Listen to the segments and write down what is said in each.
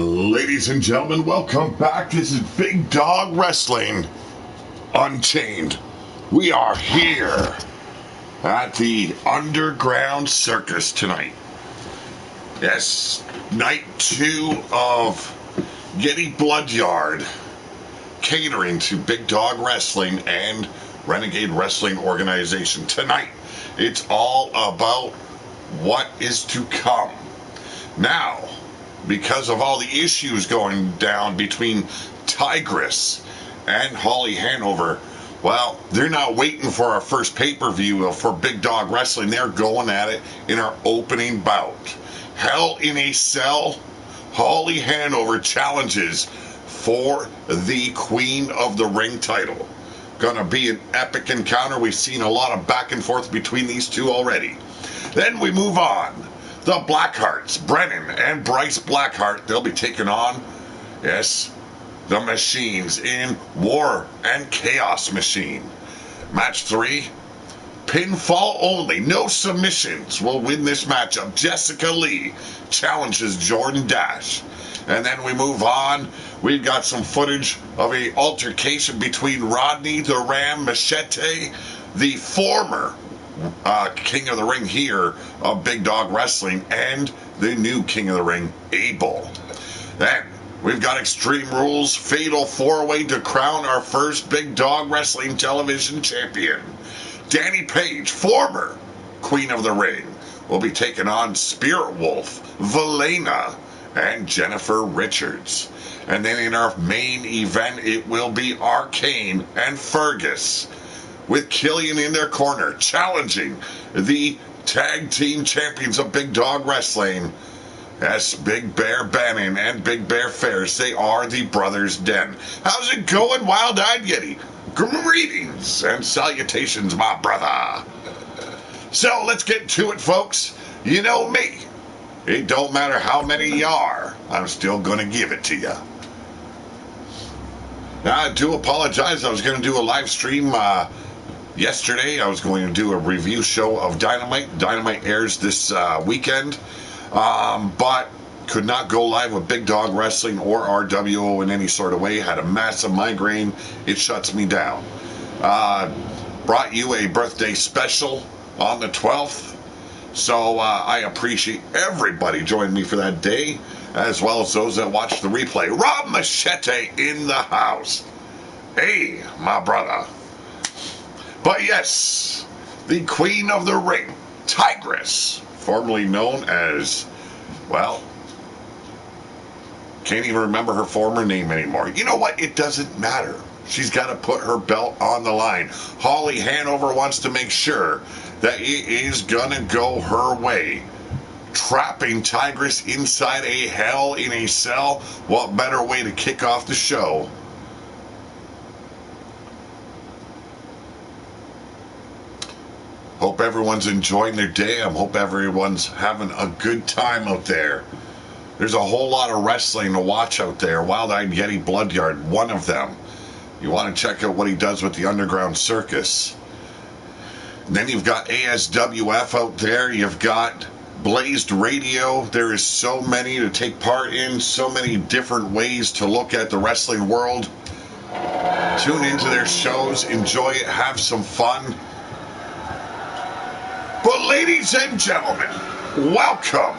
Ladies and gentlemen, welcome back. This is Big Dog Wrestling Unchained. We are here at the Underground Circus tonight. Yes, night 2 of Getty Bloodyard, catering to Big Dog Wrestling and Renegade Wrestling Organization. Tonight, it's all about what is to come. Now, because of all the issues going down between TYGRESS and HANOVER, well, they're not waiting for our first pay-per-view for Big Dog Wrestling. They're going at it in our opening bout. Hell in a Cell, HANOVER challenges for the Queen of the Ring title. Gonna be an epic encounter. We've seen a lot of back and forth between these two already. Then we move on. The Blackhearts, Brennan and Bryce Blackheart, they'll be taking on, yes, the Machines in War and Chaos Machine. Match 3, pinfall only, no submissions will win this matchup. Jessica Lee challenges Jordan Dash. And then we move on. We've got some footage of an altercation between Rodney the Ram Machete, the former King of the Ring here of Big Dog Wrestling, and the new King of the Ring, Abel. Then we've got Extreme Rules Fatal 4-Way to crown our first Big Dog Wrestling television champion. DANI PAIGE, former Queen of the Ring, will be taking on Spirit Wolf, VILLAINNA, and Jennifer Richards. And then in our main event, it will be Arcane and Fergus, with Killian in their corner, challenging the tag team champions of Big Dog Wrestling. Yes, Big Bear Bannon and Big Bear Ferris. They are the Brothers Den. How's it going, Wild-Eyed Yeti? Greetings and salutations, my brother. So let's get to it, folks. You know me. It don't matter how many you are, I'm still going to give it to you. Now, I do apologize. I was going to do a live stream yesterday. I was going to do a review show of Dynamite. Dynamite airs this weekend, but could not go live with Big Dog Wrestling or RWO in any sort of way. Had a massive migraine. It shuts me down. Brought you a birthday special on the 12th. So I appreciate everybody joining me for that day, as well as those that watch the replay. Rob Machete in the house. Hey, my brother. But yes, the Queen of the Ring, TYGRESS, formerly known as, well, can't even remember her former name anymore. You know what? It doesn't matter. She's got to put her belt on the line. HANOVER wants to make sure that it is going to go her way. Trapping TYGRESS inside a Hell in a Cell. What better way to kick off the show? Hope everyone's enjoying their day. I hope everyone's having a good time out there. There's a whole lot of wrestling to watch out there. Wild-Eyed Yeti Bloodyard, one of them. You want to check out what he does with the Underground Circus. And then you've got ASWF out there. You've got Blazed Radio. There is so many to take part in, so many different ways to look at the wrestling world. Tune into their shows, enjoy it, have some fun. But ladies and gentlemen, welcome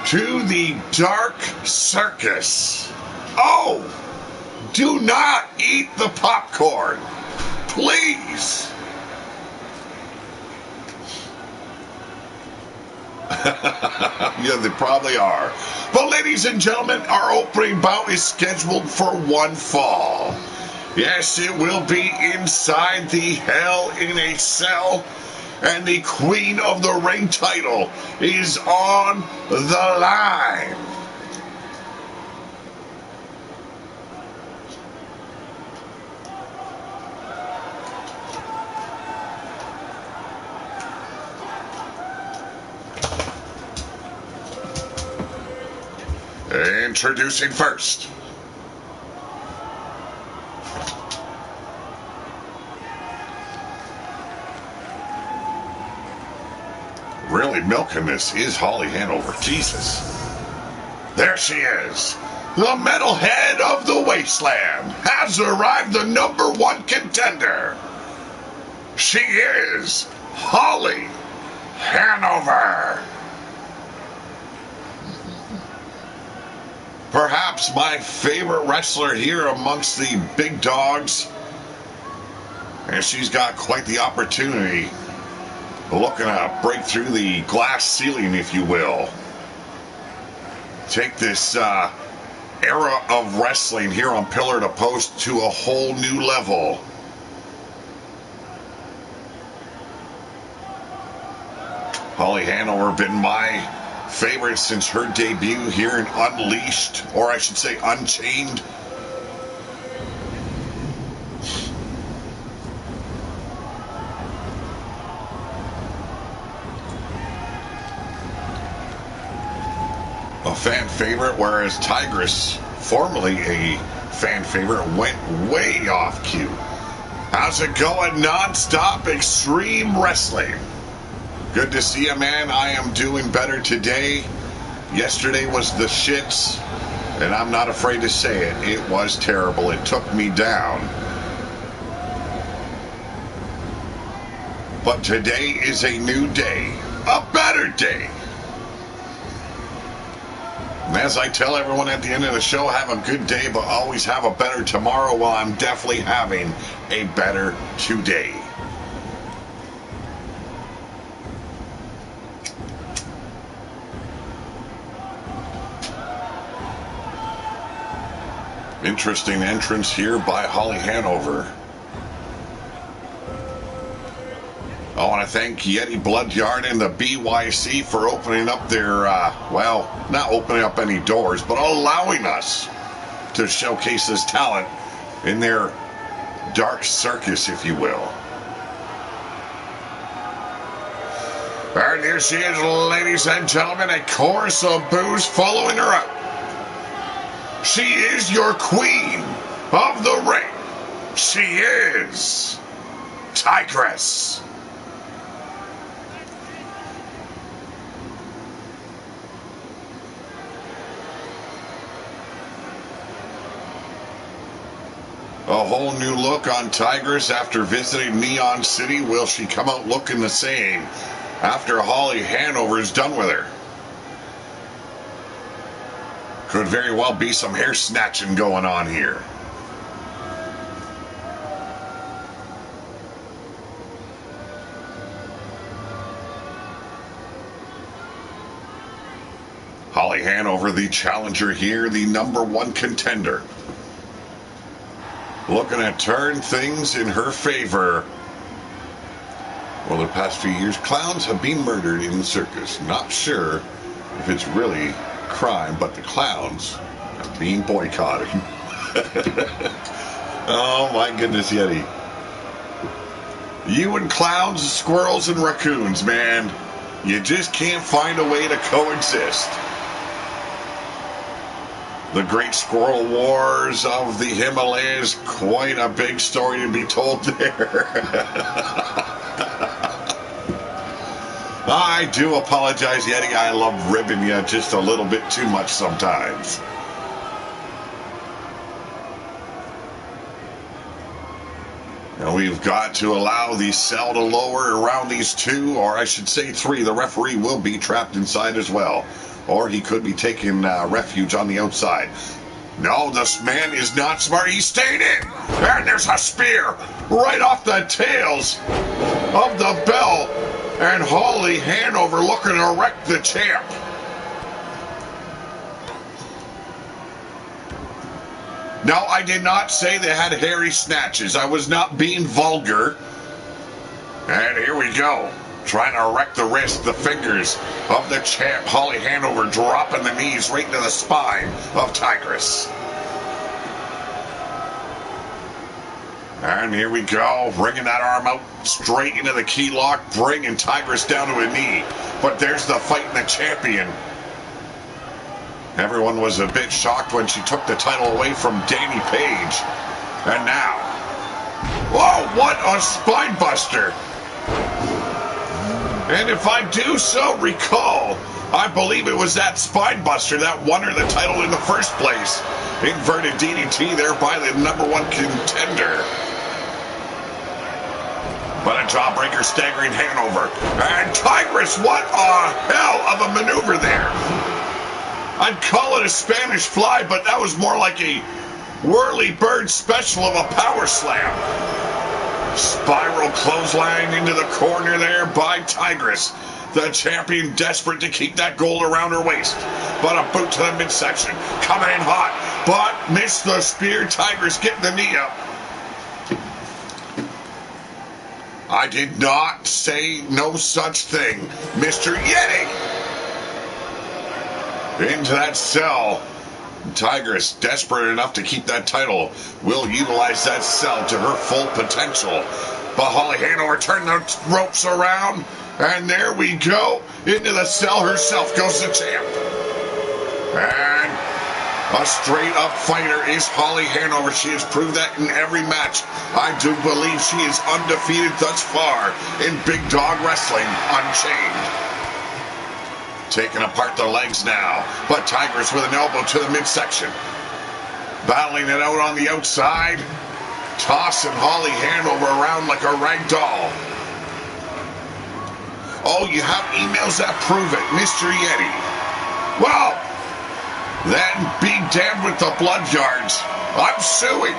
to the Dark Circus. Oh, do not eat the popcorn, please. Yeah, they probably are. But ladies and gentlemen, our opening bout is scheduled for one fall. Yes, it will be inside the Hell in a Cell, and the Queen of the Ring title is on the line. Introducing first, really milking this is HANOVER. Jesus. There she is. The metalhead of the wasteland has arrived, the number one contender. She is Holly Hanover. Perhaps my favorite wrestler here amongst the big dogs. And she's got quite the opportunity, looking to break through the glass ceiling, if you will. Take this era of wrestling here on Pillar to Post to a whole new level. Holly Hanover been my favorite since her debut here in Unleashed, or I should say Unchained. A fan favorite, whereas TYGRESS, formerly a fan favorite, went way off cue. How's it going? Non-stop extreme wrestling. Good to see you, man. I am doing better today. Yesterday was the shits, and I'm not afraid to say it. It was terrible. It took me down. But today is a new day. A better day. And as I tell everyone at the end of the show, have a good day, but always have a better tomorrow. Well, I'm definitely having a better today. Interesting entrance here by Holly Hanover. I want to thank Yeti Bloodyard and the BYC for opening up their, well, not opening up any doors, but allowing us to showcase this talent in their dark circus, if you will. And here she is, ladies and gentlemen, a chorus of boos following her up. She is your queen of the ring. She is TYGRESS. A whole new look on TYGRESS after visiting Neon City. Will she come out looking the same after Holly Hanover is done with her? Could very well be some hair snatching going on here. Holly Hanover, the challenger here, the number one contender. Looking to turn things in her favor. Well, the past few years, clowns have been murdered in the circus. Not sure if it's really crime, but the clowns are being boycotted. Oh my goodness, Yeti. You and clowns, squirrels, and raccoons, man. You just can't find a way to coexist. The Great Squirrel Wars of the Himalayas, quite a big story to be told there. I do apologize, Yeti. I love ribbing you just a little bit too much sometimes. Now we've got to allow the cell to lower around these two, or I should say three. The referee will be trapped inside as well. Or he could be taking refuge on the outside. No, this man is not smart. He's staying in. And there's a spear right off the tails of the bell. And Holly Hanover looking to wreck the champ. No, I did not say they had hairy snatches. I was not being vulgar. And here we go. Trying to wreck the wrist, the fingers of the champ. Holly Hanover dropping the knees right into the spine of TYGRESS. And here we go, bringing that arm out straight into the key lock, bringing TYGRESS down to a knee. But there's the fighting the champion. Everyone was a bit shocked when she took the title away from DANI PAIGE. And now, whoa, what a spine buster. And if I do so recall, I believe it was that Spinebuster that won her the title in the first place. Inverted DDT there by the #1 contender. But a jawbreaker staggering Hanover. And Tigress, what a hell of a maneuver there. I'd call it a Spanish fly, but that was more like a whirly bird special of a power slam. Spiral clothesline into the corner there by Tigress. The champion desperate to keep that gold around her waist. But a boot to the midsection. Coming in hot. But missed the spear. Tigress getting the knee up. I did not say no such thing, Mr. Yeti. Into that cell. Tigress, desperate enough to keep that title, will utilize that cell to her full potential. But Holly Hanover turned the ropes around, and there we go. Into the cell herself goes the champ. And a straight-up fighter is Holly Hanover. She has proved that in every match. I do believe she is undefeated thus far in Big Dog Wrestling Unchained. Taking apart the legs now, but Tigress with an elbow to the midsection. Battling it out on the outside. Tossing Holly Hanover around like a rag doll. Oh, you have emails that prove it, Mr. Yeti. Well, then be damned with the blood yards. I'm suing.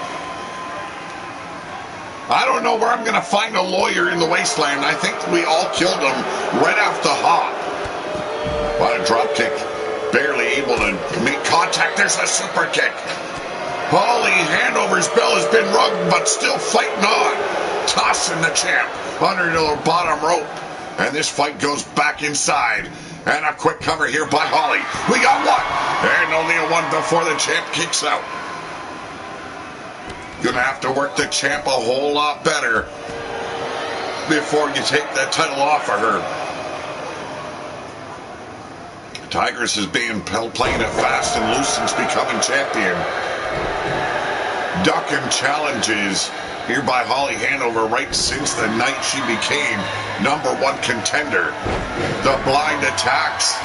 I don't know where I'm going to find a lawyer in the wasteland. I think we all killed him right off the hop. What a drop kick. Barely able to make contact. There's a super kick. Holly Hanover's bell has been rung, but still fighting on. Tossing the champ under the bottom rope. And this fight goes back inside. And a quick cover here by Holly. We got one. And only a one before the champ kicks out. Gonna have to work the champ a whole lot better before you take that title off of her. Tigress is playing it fast and loose since becoming champion. Ducking challenges here by Holly Hanover right since the night she became #1 contender. The blind attacks.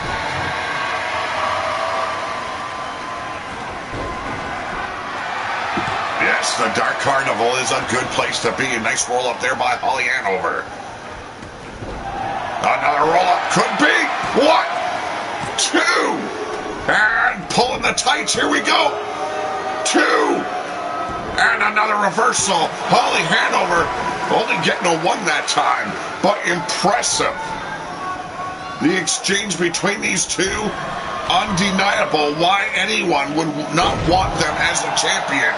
Yes, the Dark Carnival is a good place to be. A nice roll up there by Holly Hanover. Another roll up could be. What? 2, and pulling the tights. Here we go. 2, and another reversal. Holly Hanover only getting a 1 that time, but impressive. The exchange between these two, undeniable. Why anyone would not want them as a champion.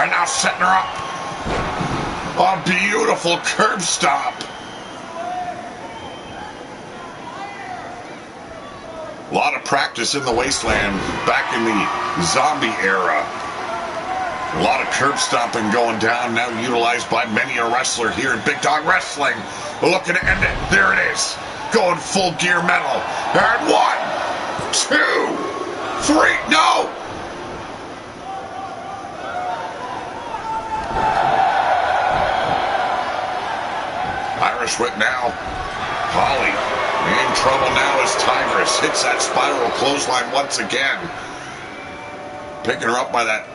And now setting her up. A beautiful curb stomp. A lot of practice in the wasteland back in the zombie era. A lot of curb stomping going down, now utilized by many a wrestler here in Big Dog Wrestling. Looking to end it. There it is. Going full gear metal. And 1, 2, 3. No! Irish whip now. Holly in trouble now as Tigress hits that spiral clothesline once again. Picking her up by that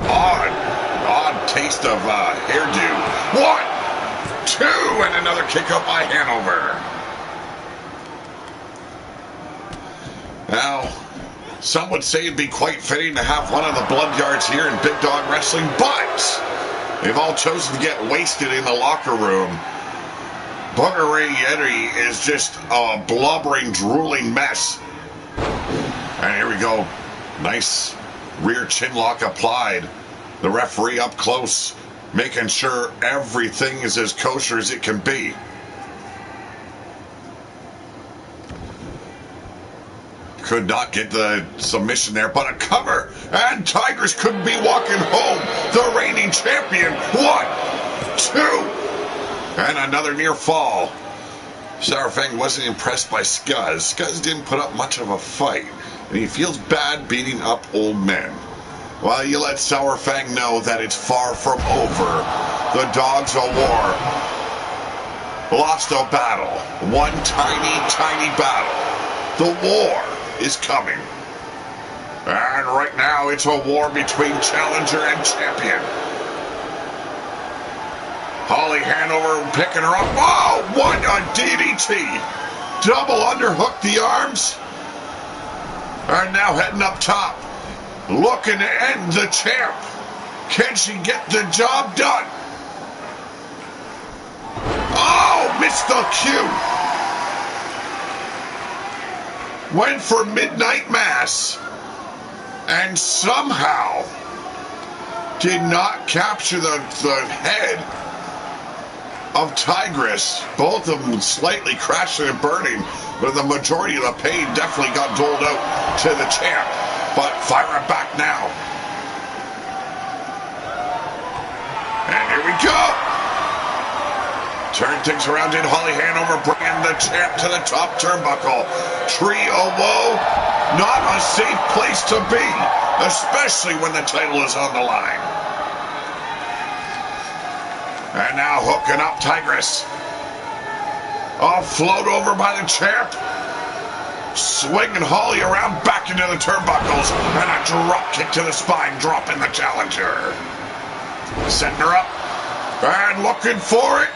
odd taste of hairdo. 1, 2, and another kick up by Hanover. Now, some would say it'd be quite fitting to have one of the blood yards here in Big Dog Wrestling, but they've all chosen to get wasted in the locker room. Booger Ray Yeti is just a blubbering, drooling mess. And here we go. Nice rear chin lock applied. The referee up close, making sure everything is as kosher as it can be. Could not get the submission there, but a cover. And Tigress couldn't be walking home. The reigning champion. 1, 2. And another near fall. Sourfang wasn't impressed by Scuzz. Scuzz didn't put up much of a fight, and he feels bad beating up old men. Well, you let Sourfang know that it's far from over. The Dogs of War lost a battle. One tiny battle. The war is coming. And right now, it's a war between challenger and champion. Holly Hanover picking her up. Oh, what a DDT. Double underhook the arms. And now heading up top. Looking to end the champ. Can she get the job done? Oh, missed the cue. Went for Midnight Mass. And somehow did not capture the head of TYGRESS. Both of them slightly crashing and burning, but the majority of the pain definitely got doled out to the champ. But fire it back now. And here we go. Turn things around in Holly Hanover, bringing the champ to the top turnbuckle. Trio woe, not a safe place to be, especially when the title is on the line. And now hooking up TYGRESS. A float over by the champ. Swinging Holly around back into the turnbuckles. And a drop kick to the spine, dropping the challenger. Setting her up. And looking for it.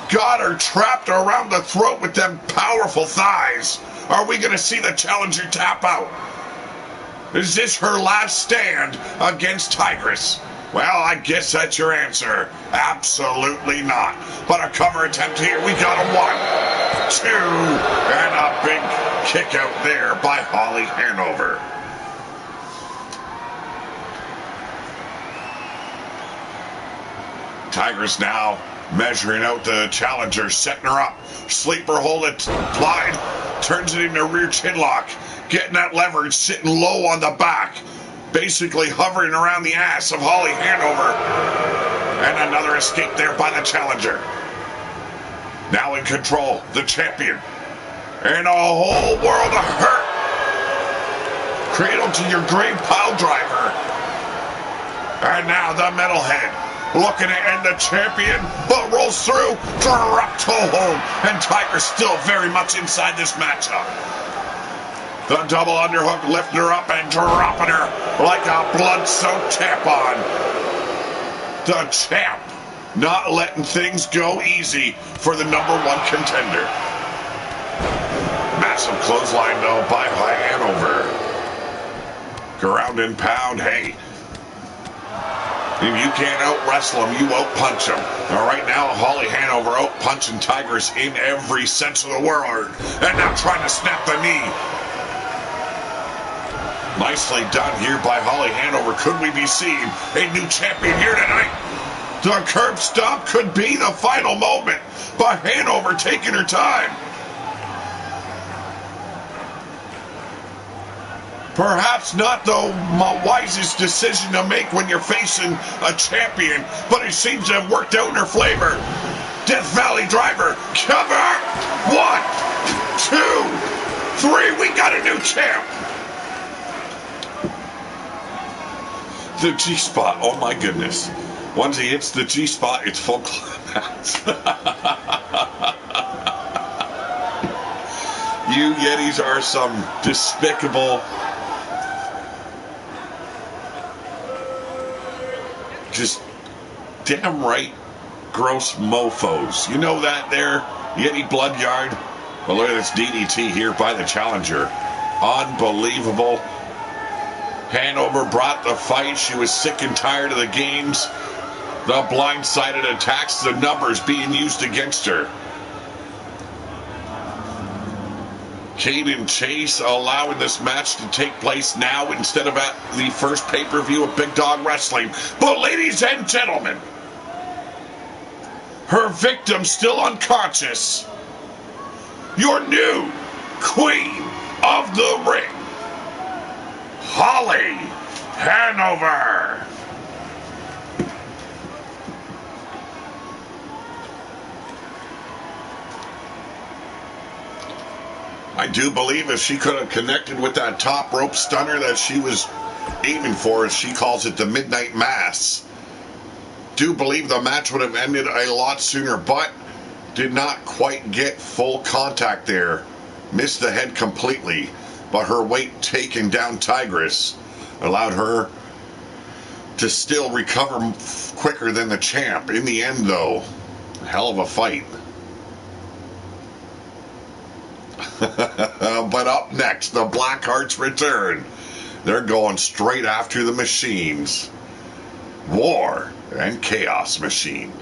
Got her trapped around the throat with them powerful thighs. Are we going to see the challenger tap out? Is this her last stand against TYGRESS? Well, I guess that's your answer. Absolutely not. But a cover attempt here. We got a 1, 2, and a big kick out there by Holly Hanover. TYGRESS now measuring out the challenger, setting her up. Sleeper hold applied, turns it into a rear chin lock. Getting that leverage, sitting low on the back. Basically hovering around the ass of Holly Hanover. And another escape there by the challenger. Now in control, the champion. And a whole world of hurt. Cradle to your grave pile driver. And now the metalhead. Looking to end the champion, but rolls through, drop toe hold, and TYGRESS still very much inside this matchup. The double underhook lifting her up and dropping her like a blood-soaked tampon. The champ not letting things go easy for the #1 contender. Massive clothesline though by Hanover. Ground and pound, hey. If you can't out-wrestle him, you out-punch him. All right, now Holly Hanover out-punching TYGRESS in every sense of the word. And now trying to snap the knee. Nicely done here by Holly Hanover. Could we be seeing a new champion here tonight? The curb stomp could be the final moment, but Hanover taking her time. Perhaps not the wisest decision to make when you're facing a champion, but it seems to have worked out in her favor. Death Valley driver, cover! 1, 2, 3, we got a new champ! The G-spot, oh my goodness. Once he hits the G-spot, it's full climax. You Yetis are some despicable, just damn right gross mofos. You know that there, Yeti Bloodyard? Well, look at this DDT here by the challenger. Unbelievable. Hanover brought the fight. She was sick and tired of the games. The blindsided attacks, the numbers being used against her. Caden Chase allowing this match to take place now instead of at the first pay-per-view of Big Dog Wrestling. But ladies and gentlemen, her victim still unconscious. Your new Queen of the Ring, Holly Hanover. I do believe if she could have connected with that top rope stunner that she was aiming for, as she calls it, the Midnight Mass, do believe the match would have ended a lot sooner, but did not quite get full contact there missed the head completely, but her weight taking down TYGRESS allowed her to still recover quicker than the champ. In the end, though, hell of a fight. But up next, the Blackhearts return. They're going straight after the machines. War and Chaos Machine.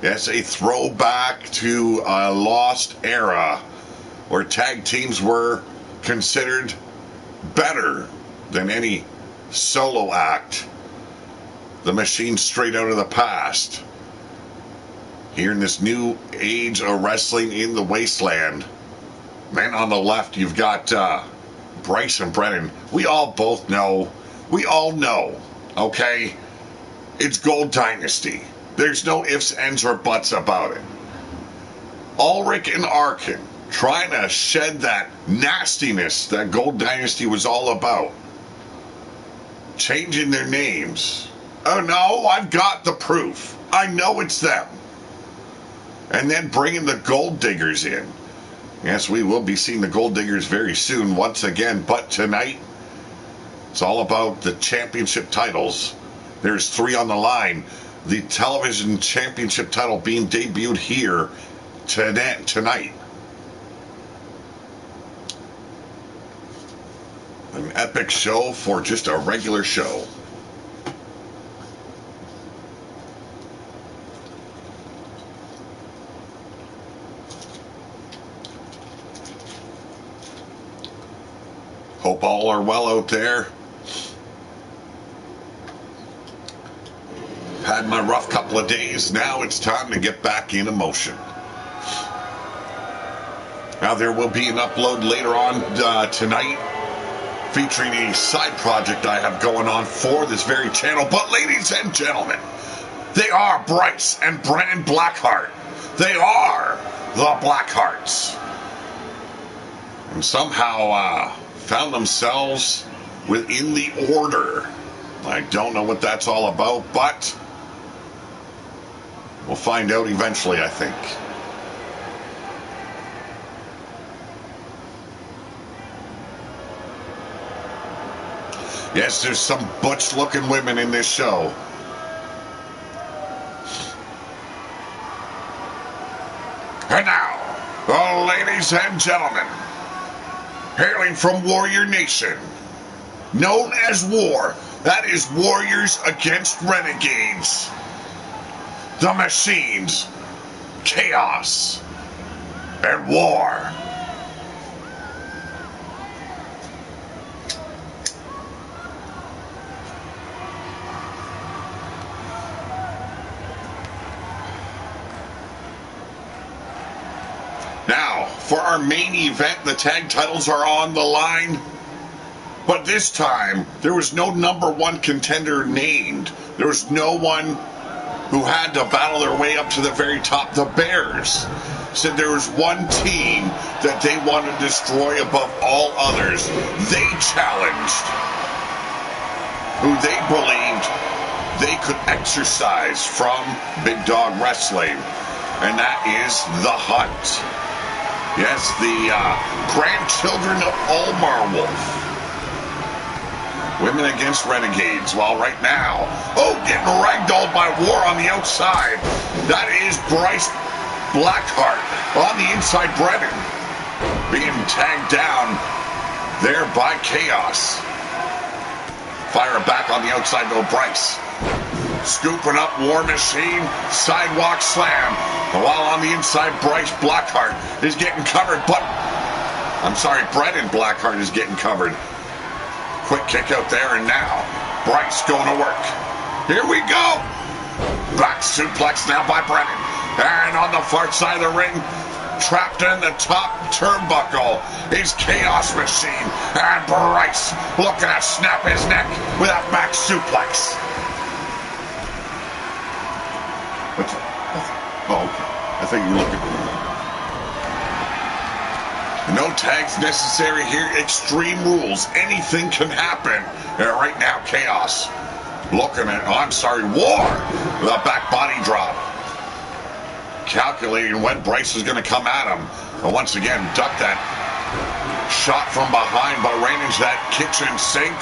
Yes, a throwback to a lost era where tag teams were considered better than any solo act. The Machine straight out of the past. Here in this new age of wrestling in the wasteland. Man, on the left, you've got Bryce and Brennan. We all know, okay? It's Gold Dynasty. There's no ifs, ands, or buts about it. Ulrich and Arkin trying to shed that nastiness that Gold Dynasty was all about. Changing their names. Oh no, I've got the proof. I know it's them. And then bringing the Gold Diggers in. Yes, we will be seeing the Gold Diggers very soon once again, but tonight it's all about the championship titles. There's 3 on the line. The television championship title being debuted here tonight. An epic show for just a regular show. Hope all are well out there. Had my rough couple of days. Now it's time to get back into motion. Now there will be an upload later on tonight featuring a side project I have going on for this very channel. But ladies and gentlemen, they are Bryce and Brennan Blackheart. They are the Blackhearts. And somehow found themselves within the order. I don't know what that's all about, but we'll find out eventually, I think. Yes, there's some butch-looking women in this show. And now, ladies and gentlemen, hailing from Warrior Nation, known as War, that is Warriors Against Renegades, the Machines, Chaos, and War. Now, for our main event, the tag titles are on the line. But this time, there was no #1 contender named. There was no one who had to battle their way up to the very top. The Bears said there was one team that they wanted to destroy above all others. They challenged who they believed they could exercise from Big Dog Wrestling, and that is the Hunt. Yes, the grandchildren of Ulmar Wolf. Women against Renegades. Well, right now, getting ragdolled by War on the outside. That is Bryce Blackheart. On the inside, Brennan being tagged down there by Chaos. Fire back on the outside, though, Bryce. Scooping up War Machine, sidewalk slam. While on the inside, Bryce Blackheart is getting covered, but Brennan Blackheart is getting covered. Quick kick out there, and now Bryce going to work. Here we go. Back suplex now by Brennan. And on the far side of the ring, trapped in the top turnbuckle, is Chaos Machine. And Bryce looking to snap his neck with a back suplex. I think you're looking. No tags necessary here. Extreme rules. Anything can happen. Right now, Chaos looking at, War. The back body drop. Calculating when Bryce is going to come at him. But once again, duck that shot from behind, but ran into that kitchen sink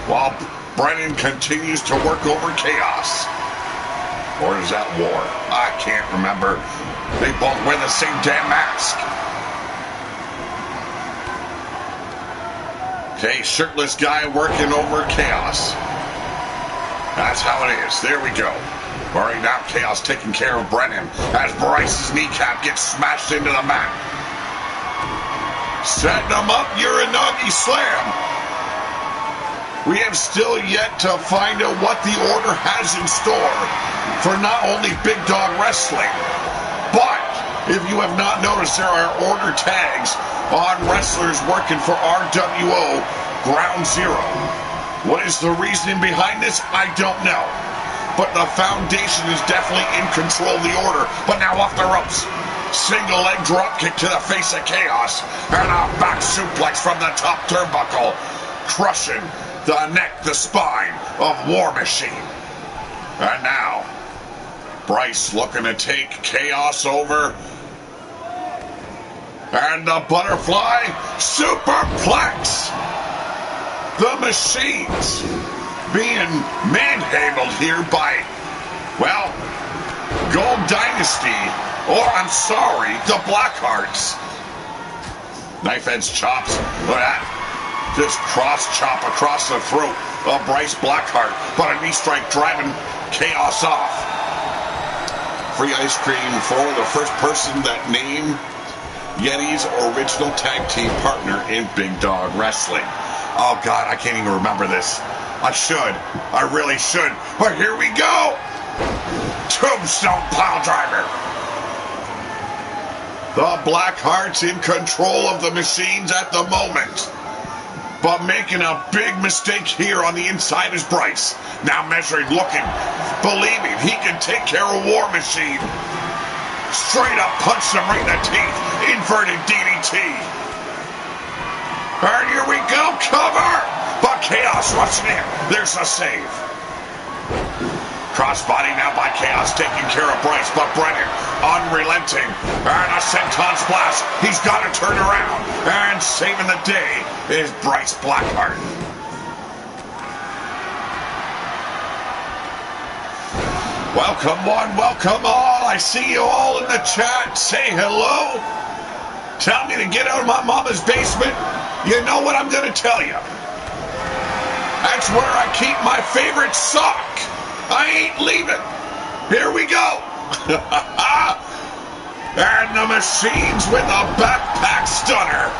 while Brennan continues to work over Chaos. Or is that War? I can't remember. They both wear the same damn mask. Okay, shirtless guy working over Chaos. That's how it is. There we go. All right, now Chaos taking care of Brennan as Bryce's kneecap gets smashed into the mat. Setting him up, Uranagi slam. We have still yet to find out what the order has in store for not only Big Dog Wrestling, but if you have not noticed, there are order tags on wrestlers working for RWO Ground Zero. What is the reasoning behind this? I don't know. But the foundation is definitely in control of the order. But now off the ropes. Single leg drop kick to the face of Chaos. And a back suplex from the top turnbuckle. Crushing the neck, the spine of War Machine. And now, Bryce looking to take Chaos over. And the butterfly superplex. The Machines being manhandled here by, well, Gold Dynasty, or I'm sorry, the Blackhearts. Knife edge chops. Look at that. Just cross chop across the throat of Bryce Blackheart, but a knee strike driving Chaos off. Free ice cream for the first person that named Yeti's original tag team partner in Big Dog Wrestling. Oh God, I can't even remember this. I should. I really should. But here we go. Tombstone pile driver. The Blackhearts in control of the Machines at the moment. But making a big mistake here on the inside is Bryce. Now measuring, looking, believing he can take care of War Machine. Straight up punch him right in the teeth. Inverted DDT. And here we go, cover! But Chaos rushing in. There's a save. Crossbody now by Chaos, taking care of Bryce, but Brennan unrelenting. And a senton splash. He's got to turn around. And saving the day is Bryce Blackheart. Welcome one, welcome all. I see you all in the chat. Say hello. Tell me to get out of my mama's basement. You know what I'm going to tell you. That's where I keep my favorite sock. I ain't leaving. Here we go. And the Machines with a backpack stunner.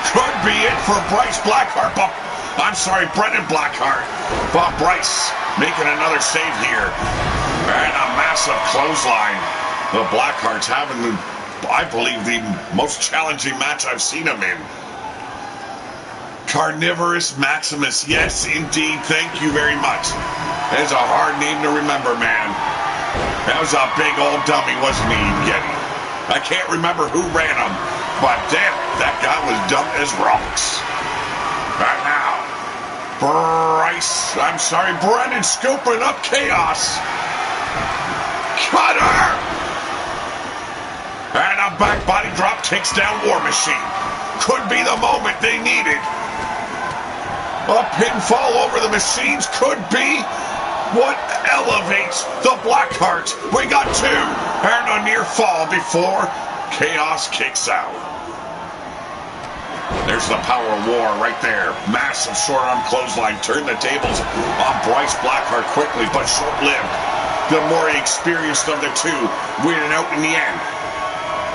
Could be it for Bryce Blackheart. I'm sorry, Brennan Blackheart. But Bryce making another save here. And a massive clothesline. The Blackhearts having, I believe, the most challenging match I've seen them in. Carnivorous Maximus. Yes, indeed. Thank you very much. That's a hard name to remember, man. That was a big old dummy, wasn't he, Yeti? I can't remember who ran him, but damn it, that guy was dumb as rocks. Right now, Brennan scooping up Chaos. Cutter! And a back body drop takes down War Machine. Could be the moment they needed. A pinfall over the Machines could be what elevates the Blackhearts. We got two. And a near fall before Chaos kicks out. There's the power of War right there. Massive short arm clothesline. Turn the tables on Bryce Blackheart quickly, but short-lived. The more experienced of the two winning out in the end.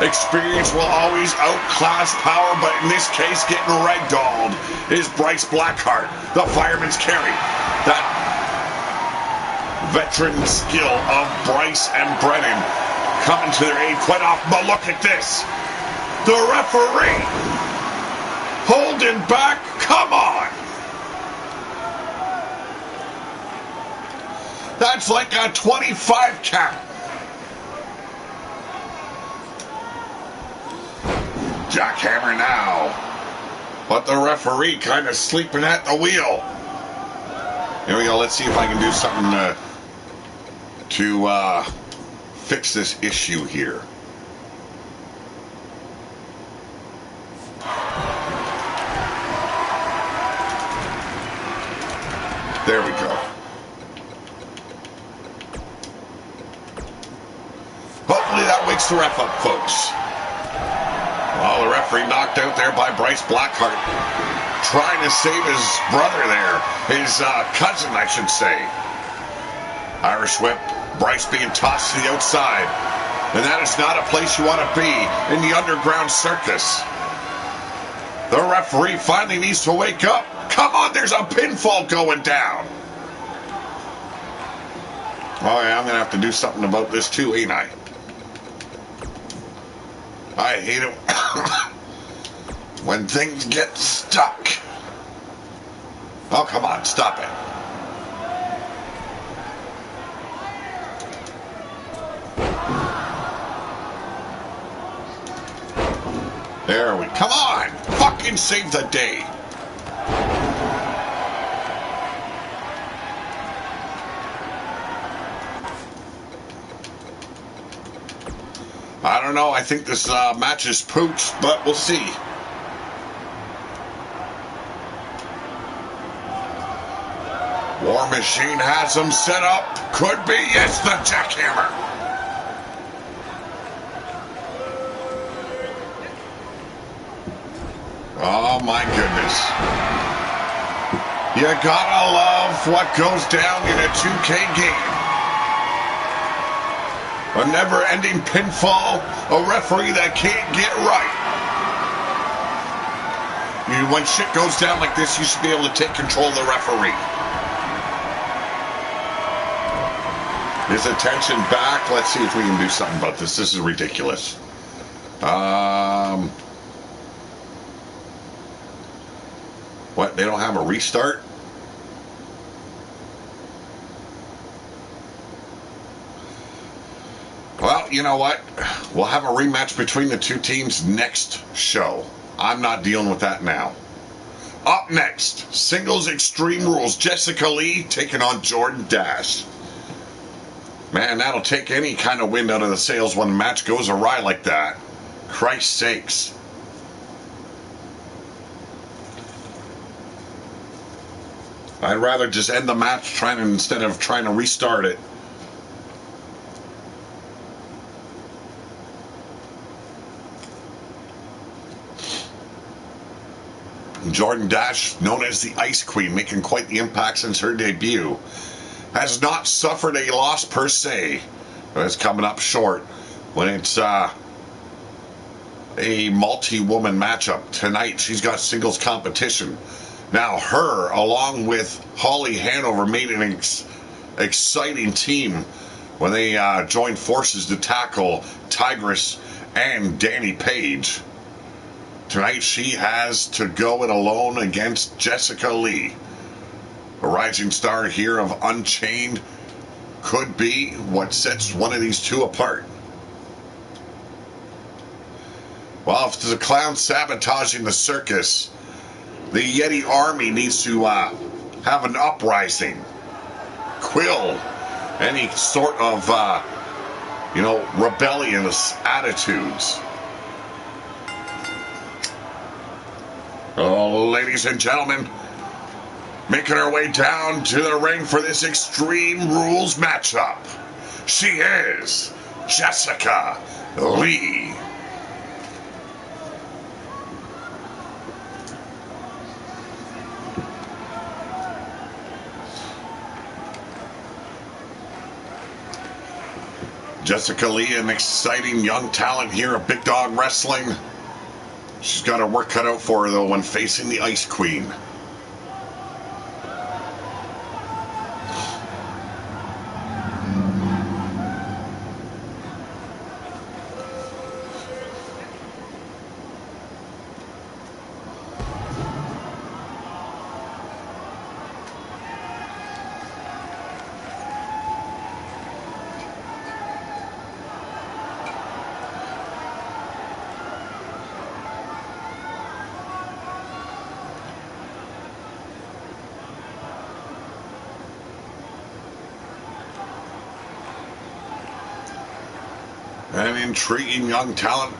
Experience will always outclass power, but in this case, getting ragdolled is Bryce Blackheart, the fireman's carry. That veteran skill of Bryce and Brennan coming to their aid quite often. But look at this. The referee holding back. Come on. That's like a 25 count. Jackhammer now. But the referee kind of sleeping at the wheel. Here we go. Let's see if I can do something to fix this issue here. There we go. Hopefully that wakes the ref up, folks. Well, the referee knocked out there by Bryce Blackheart. Trying to save his brother there. His cousin, I should say. Irish whip. Bryce being tossed to the outside. And that is not a place you want to be in the underground circus. The referee finally needs to wake up. Come on, there's a pinfall going down. Oh, yeah, I'm going to have to do something about this too, ain't I? I hate it when things get stuck. Oh, come on, stop it. There we come on! Fucking save the day! I don't know, I think this match is pooch, but we'll see. War Machine has him set up. Could be, yes, the jackhammer. Oh my goodness. You gotta love what goes down in a 2K game. A never-ending pinfall, a referee that can't get right. When shit goes down like this, you should be able to take control of the referee. His attention back. Let's see if we can do something about this. This is ridiculous. What? They don't have a restart? Well, you know what? We'll have a rematch between the two teams next show. I'm not dealing with that now. Up next, Singles Extreme Rules. Jessica Lee taking on Jordan Dash. Man, that'll take any kind of wind out of the sails when a match goes awry like that. Christ's sakes. I'd rather just end the match instead of trying to restart it. Jordan Dash, known as the Ice Queen, making quite the impact since her debut, has not suffered a loss per se, but it's coming up short when it's a multi-woman matchup. Tonight, she's got singles competition. Now, her, along with Holly Hanover, made an exciting team when they joined forces to tackle TYGRESS and DANI PAIGE. Tonight, she has to go it alone against Jessica Lee. A rising star here of Unchained could be what sets one of these two apart. Well, if there's a clown sabotaging the circus, the Yeti army needs to have an uprising. Quill any sort of, rebellious attitudes. Oh, ladies and gentlemen, making her way down to the ring for this Extreme Rules matchup, she is Jessica Lee. Jessica Lee, an exciting young talent here at Big Dog Wrestling. She's got her work cut out for her, though, when facing the Ice Queen. An intriguing young talent,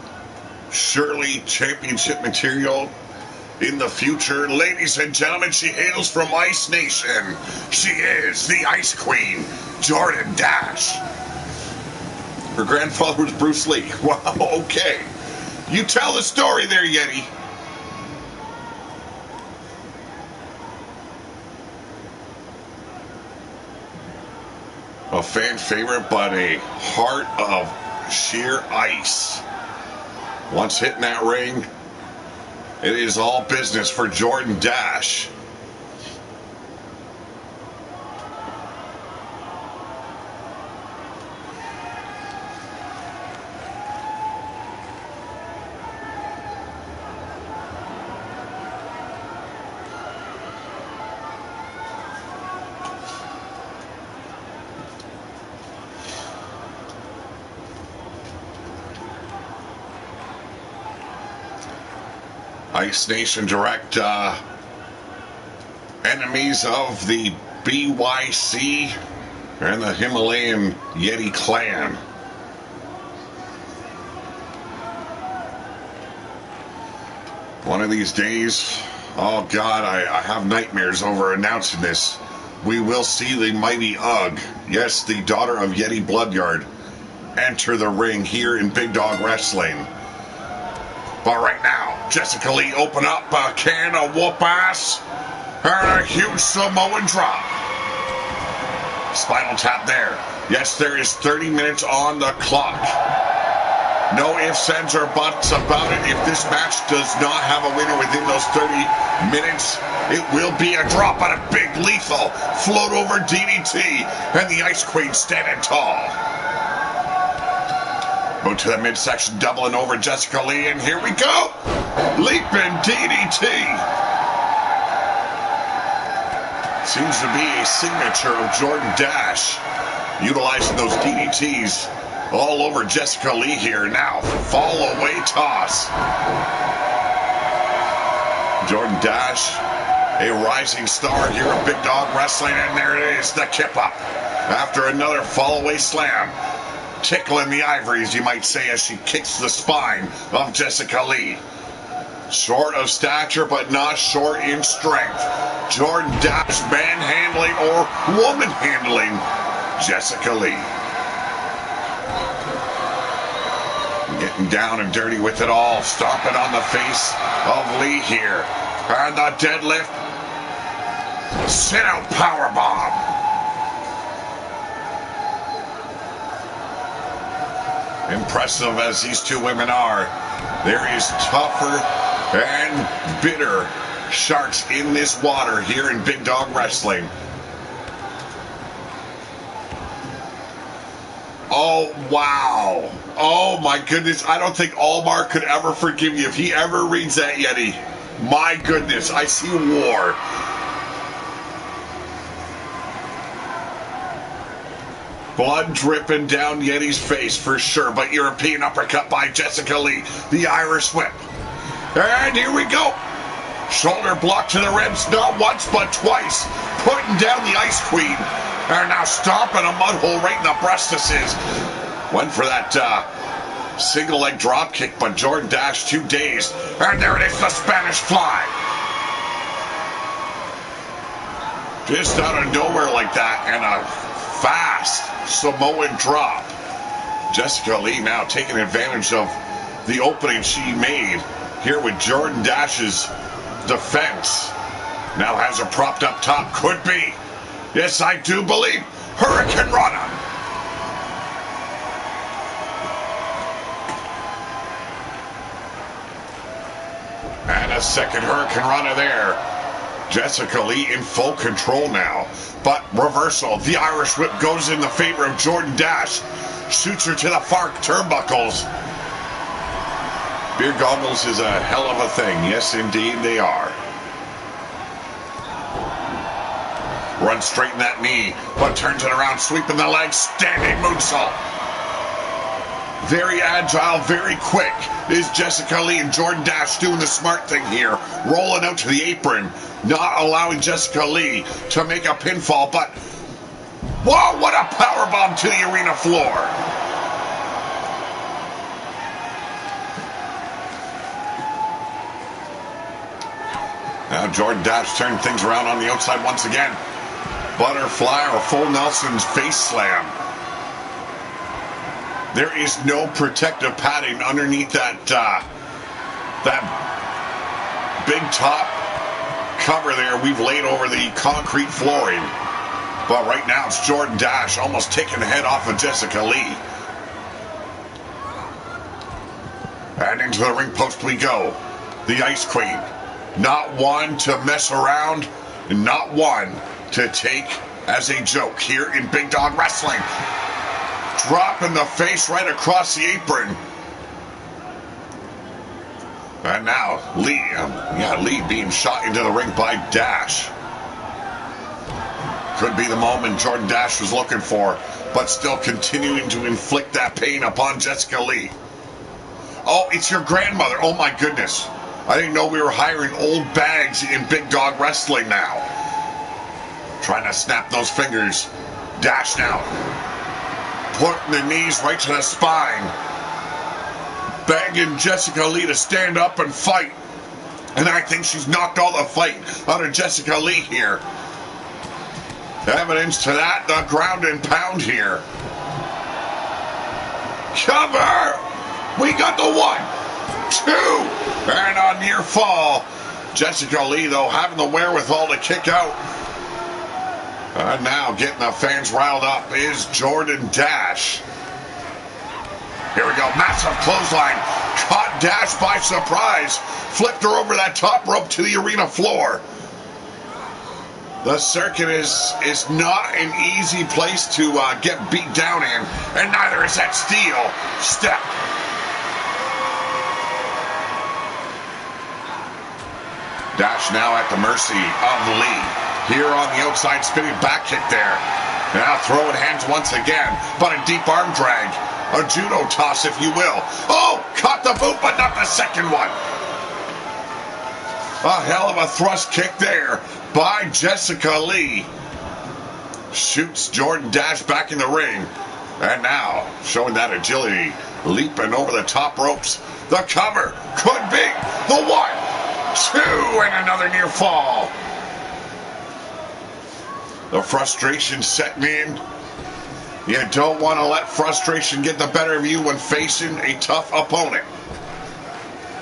surely championship material in the future. Ladies and gentlemen, she hails from Ice Nation. She is the Ice Queen, Jordan Dash. Her grandfather was Bruce Lee. Wow, okay. You tell the story there, Yeti. A fan favorite, but a heart of sheer ice. Once hitting that ring, it is all business for Jordan Dash. Ice Nation direct enemies of the BYC and the Himalayan Yeti clan. One of these days, oh God, I have nightmares over announcing this. We will see the mighty Ugg, yes, the daughter of Yeti Bloodyard, enter the ring here in Big Dog Wrestling. But right now, Jessica Lee open up a can of whoop ass and a huge Samoan drop. Spinal tap there. Yes, there is 30 minutes on the clock. No ifs, ands, or buts about it. If this match does not have a winner within those 30 minutes, it will be a drop on a big lethal float over DDT and the Ice Queen standing tall. Go to the midsection, doubling over Jessica Lee, and here we go! Leaping DDT! Seems to be a signature of Jordan Dash, utilizing those DDTs all over Jessica Lee here. Now, fall away toss. Jordan Dash, a rising star here at Big Dog Wrestling, and there it is, the kip up. After another fall away slam. Tickling the ivories, you might say, as she kicks the spine of Jessica Lee. Short of stature, but not short in strength. Jordan Dash manhandling or woman handling Jessica Lee. Getting down and dirty with it all. Stomping on the face of Lee here. And the deadlift. Sit out powerbomb. Impressive as these two women are, there is tougher and bitter sharks in this water here in Big Dog Wrestling. Oh, wow. Oh, my goodness. I don't think Allmark could ever forgive you if he ever reads that, Yeti. My goodness, I see war. Blood dripping down Yeti's face for sure, but European uppercut by Jessica Lee. The Irish whip. And here we go. Shoulder block to the ribs, not once but twice. Putting down the Ice Queen. And now stomping a mud hole right in the breastises. Went for that single leg drop kick, but Jordan Dash 2 days. And there it is, the Spanish Fly. Just out of nowhere like that, and a fast Samoan drop. Jessica Lee now taking advantage of the opening she made here with Jordan Dash's defense. Now has her propped up top. Could be. Yes, I do believe. Hurricane Rana. And a second Hurricane Rana there. Jessica Lee in full control now. But reversal. The Irish whip goes in the favor of Jordan Dash. Shoots her to the far turnbuckles. Beer goggles is a hell of a thing. Yes, indeed, they are. Runs straight in that knee, but turns it around, sweeping the legs, standing moonsault. Very agile, very quick is Jessica Lee, and Jordan Dash doing the smart thing here, rolling out to the apron, not allowing Jessica Lee to make a pinfall, but whoa, what a powerbomb to the arena floor. Now Jordan Dash turned things around on the outside once again. Butterfly or full Nelson's face slam. There is no protective padding underneath that big top cover there we've laid over the concrete flooring. But right now it's Jordan Dash almost taking the head off of Jessica Lee. And into the ring post we go. The Ice Queen. Not one to mess around, and not one to take as a joke here in Big Dog Wrestling. Dropping the face right across the apron. And now Lee being shot into the ring by Dash. Could be the moment Jordan Dash was looking for, but still continuing to inflict that pain upon Jessica Lee. Oh, it's your grandmother. Oh my goodness. I didn't know we were hiring old bags in Big Dog Wrestling now. Trying to snap those fingers. Dash now. Putting the knees right to the spine. Begging Jessica Lee to stand up and fight. And I think she's knocked all the fight out of Jessica Lee here. Evidence to that, the ground and pound here. Cover! We got the 1, 2, and a near fall. Jessica Lee, though, having the wherewithal to kick out. And now getting the fans riled up is Jordan Dash. Here we go, massive clothesline. Caught Dash by surprise. Flipped her over that top rope to the arena floor. The Circus is not an easy place to get beat down in, and neither is that steel step. Dash now at the mercy of Lee. Here on the outside, spinning back kick there. Now throwing hands once again, but a deep arm drag. A judo toss, if you will. Oh, caught the boot, but not the second one. A hell of a thrust kick there by Jessica Lee. Shoots Jordan Dash back in the ring. And now, showing that agility, leaping over the top ropes. The cover could be the 1, 2, and another near fall. The frustration setting in. You don't want to let frustration get the better of you when facing a tough opponent.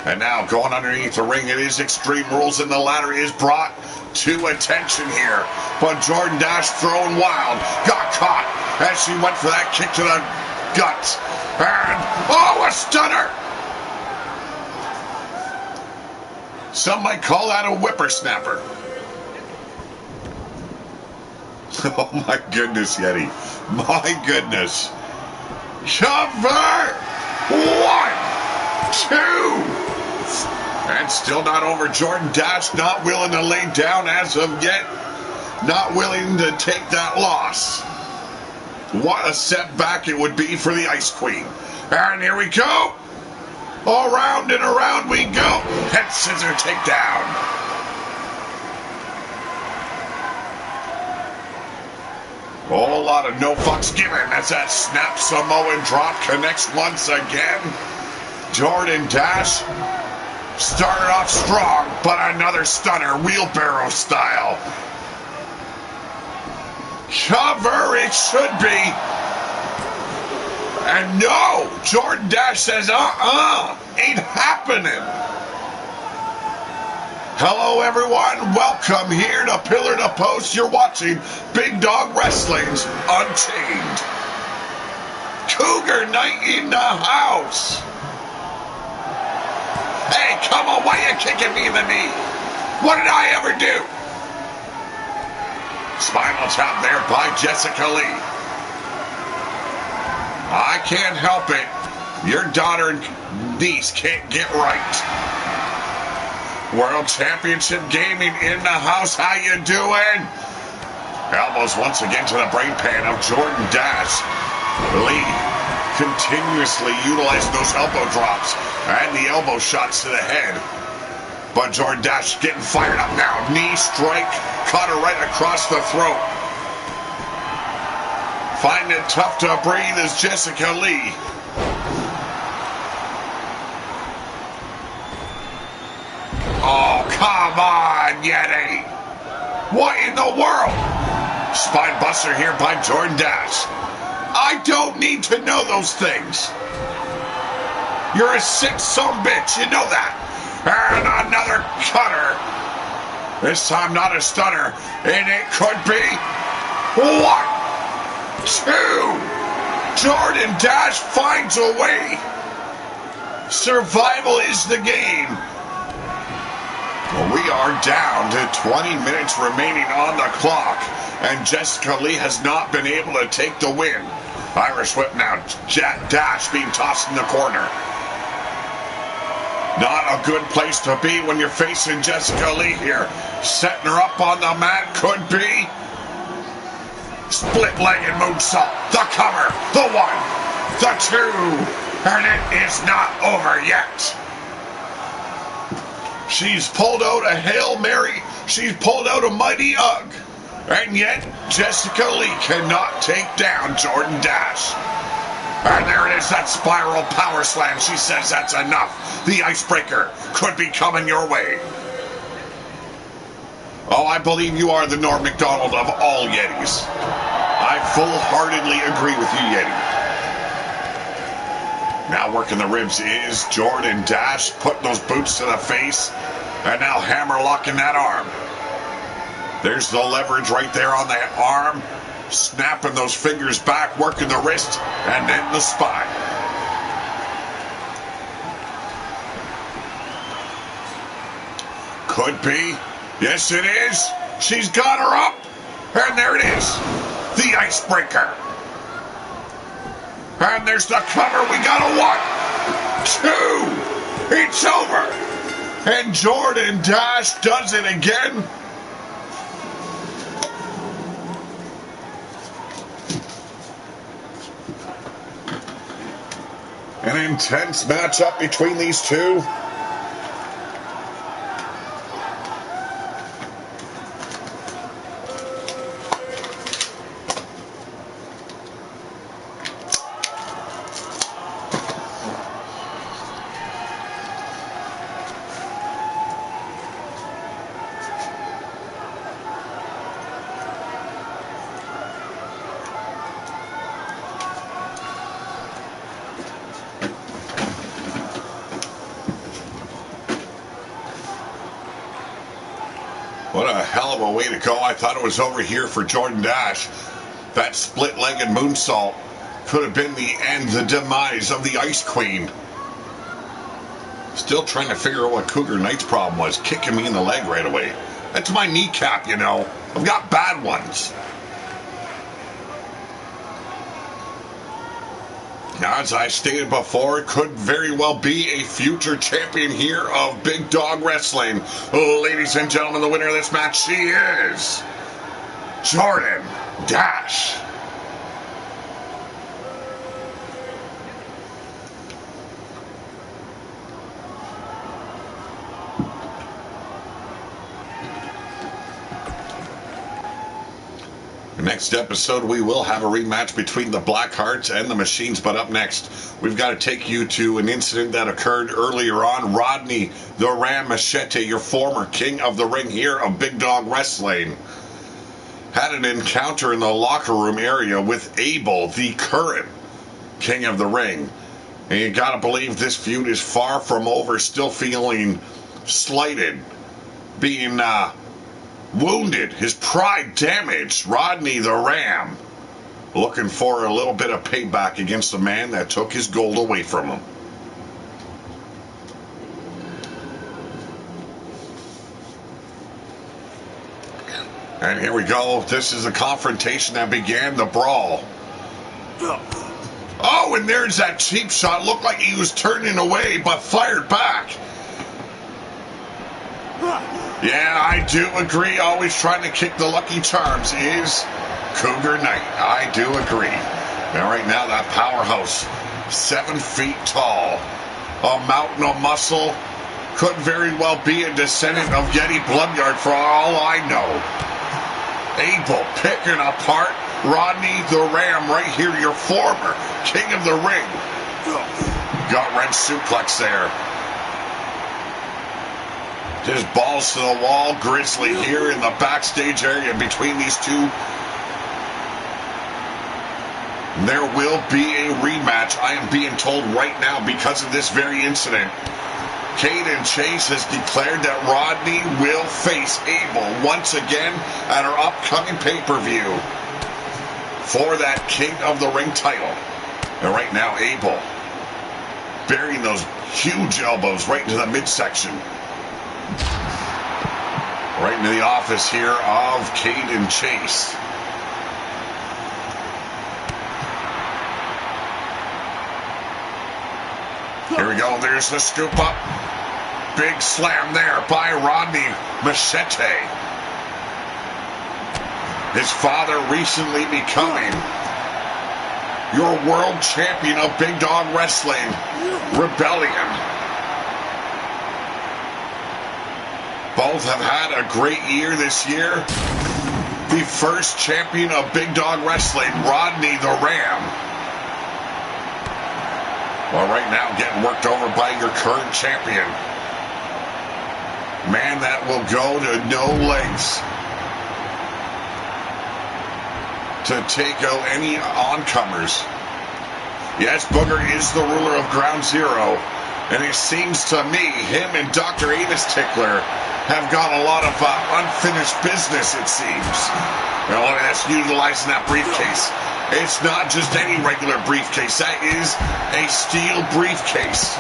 And now going underneath the ring, it is Extreme Rules, and the ladder is brought to attention here. But Jordan Dash throwing wild, got caught as she went for that kick to the guts. And, oh, a stunner! Some might call that a whippersnapper. Oh my goodness, Yeti. My goodness. Cover! 1, 2. And still not over. Jordan Dash not willing to lay down as of yet. Not willing to take that loss. What a setback it would be for the Ice Queen. And here we go. Around and around we go. Head scissor takedown. A whole lot of no fucks given as that snap Samoan drop connects once again. Jordan Dash started off strong, but another stunner, wheelbarrow style. Cover it should be. And no, Jordan Dash says, ain't happening. Hello, everyone. Welcome here to Pillar to Post. You're watching Big Dog Wrestling's Unchained. Cougar Night in the house. Hey, come on. Why you kicking me in the knee? What did I ever do? Spinal tap there by Jessica Lee. I can't help it. Your daughter and niece can't get right. World Championship Gaming in the house. How you doing? Elbows once again to the brain pan of Jordan Dash. Lee continuously utilizing those elbow drops and the elbow shots to the head. But Jordan Dash getting fired up now. Knee strike. Caught her right across the throat. Finding it tough to breathe is Jessica Lee. Oh, Come on, Yeti. What in the world? Spine buster here by Jordan Dash. I don't need to know those things. You're a sick son bitch, you know that. And another cutter. This time not a stunner. And it could be 1, 2. Jordan Dash finds a way. Survival is the game. Well, we are down to 20 minutes remaining on the clock, and Jessica Lee has not been able to take the win. Irish whip now. Dash being tossed in the corner. Not a good place to be when you're facing Jessica Lee here. Setting her up on the mat. Could be. Split-legged moonsault. The cover. The 1. The 2. And it is not over yet. She's pulled out a Hail Mary. She's pulled out a Mighty Ugg. And yet, Jessica Lee cannot take down Jordan Dash. And there it is, that spiral power slam. She says that's enough. The icebreaker could be coming your way. Oh, I believe you are the Norm Macdonald of all Yetis. I full-heartedly agree with you, Yeti. Now working the ribs is Jordan Dash, putting those boots to the face, and now hammer locking that arm. There's the leverage right there on that arm, snapping those fingers back, working the wrist, and then the spine. Could be. Yes, it is. She's got her up, and there it is. The icebreaker. And there's the cover. We got a 1, 2. It's over. And Jordan Dash does it again. An intense matchup between these two. What a hell of a way to go. I thought it was over here for Jordan Dash. That split-legged moonsault could have been the end, the demise of the Ice Queen. Still trying to figure out what Cougar Knight's problem was, kicking me in the leg right away. That's my kneecap, you know. I've got bad ones. Now, as I stated before, it could very well be a future champion here of Big Dog Wrestling. Ladies and gentlemen, the winner of this match, she is Jordan Dash. Next episode, we will have a rematch between the Blackhearts and the Machines. But up next, we've got to take you to an incident that occurred earlier on. Rodney, the Ram Machete, your former king of the ring here of Big Dog Wrestling, had an encounter in the locker room area with Abel, the current king of the ring. And you got to believe this feud is far from over, still feeling slighted, being wounded, his pride damaged. Rodney the Ram looking for a little bit of payback against the man that took his gold away from him. And here we go. This is a confrontation that began the brawl. Oh, and there's that cheap shot. Looked like he was turning away, but fired back. Yeah, I do agree. Always trying to kick the Lucky Charms is Cougar Knight. I do agree. And right now, that powerhouse, 7 feet tall, a mountain of muscle, could very well be a descendant of Yeti Bloodyard for all I know. Abel picking apart Rodney the Ram right here, your former king of the ring. Gut-wrench suplex there. His balls to the wall. Grizzly here in the backstage area between these two. There will be a rematch, I am being told right now, because of this very incident. Caden Chase has declared that Rodney will face Abel once again at our upcoming pay-per-view for that King of the Ring title. And right now, Abel burying those huge elbows right into the midsection. Right into the office here of Caden Chase. Here we go. There's the scoop up. Big slam there by Rodney Machete. His father recently becoming your world champion of Big Dog Wrestling, Rebellion. Both have had a great year this year. The first champion of Big Dog Wrestling, Rodney the Ram. Well, right now getting worked over by your current champion. Man that will go to no lengths to take out any oncomers. Yes, Booger is the ruler of Ground Zero. And it seems to me, him and Dr. Anus Tickler have got a lot of unfinished business, it seems. Well, look at this, utilizing that briefcase. It's not just any regular briefcase. That is a steel briefcase.